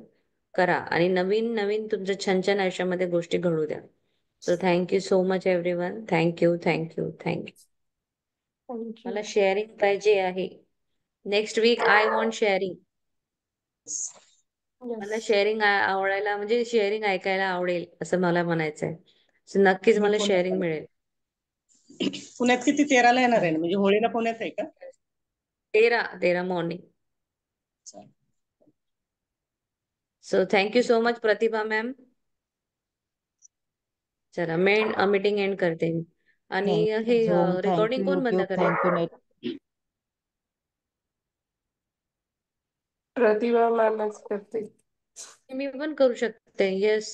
करा. आणि नवीन नवीन तुमच्या छान छान आयुष्यामध्ये गोष्टी घडू द्या. So thank you so much everyone. Thank you, thank you, thank you. मला थँक्यू. शेअरिंग पाहिजे आहे. Next week I want sharing. मला यस. शेअरिंग आवडायला म्हणजे शेअरिंग ऐकायला आवडेल असं मला म्हणायचंय. So नक्कीच मी मला पुण्यात शेअरिंग आले. मिळेल. पुण्यात किती 13ला येणार आहे ना, म्हणजे होळीला पुण्यात आहे का? 13 morning. So thank you so much Pratibha ma'am. चला मीटिंग एंड करते मी. आणि थँक्यू हे झूम, रेकॉर्डिंग थँक्यू कोण बंद युट्यूब, करेल? Thank you net. प्रतिभा मॅमच करते. मी पण करू शकते. येस.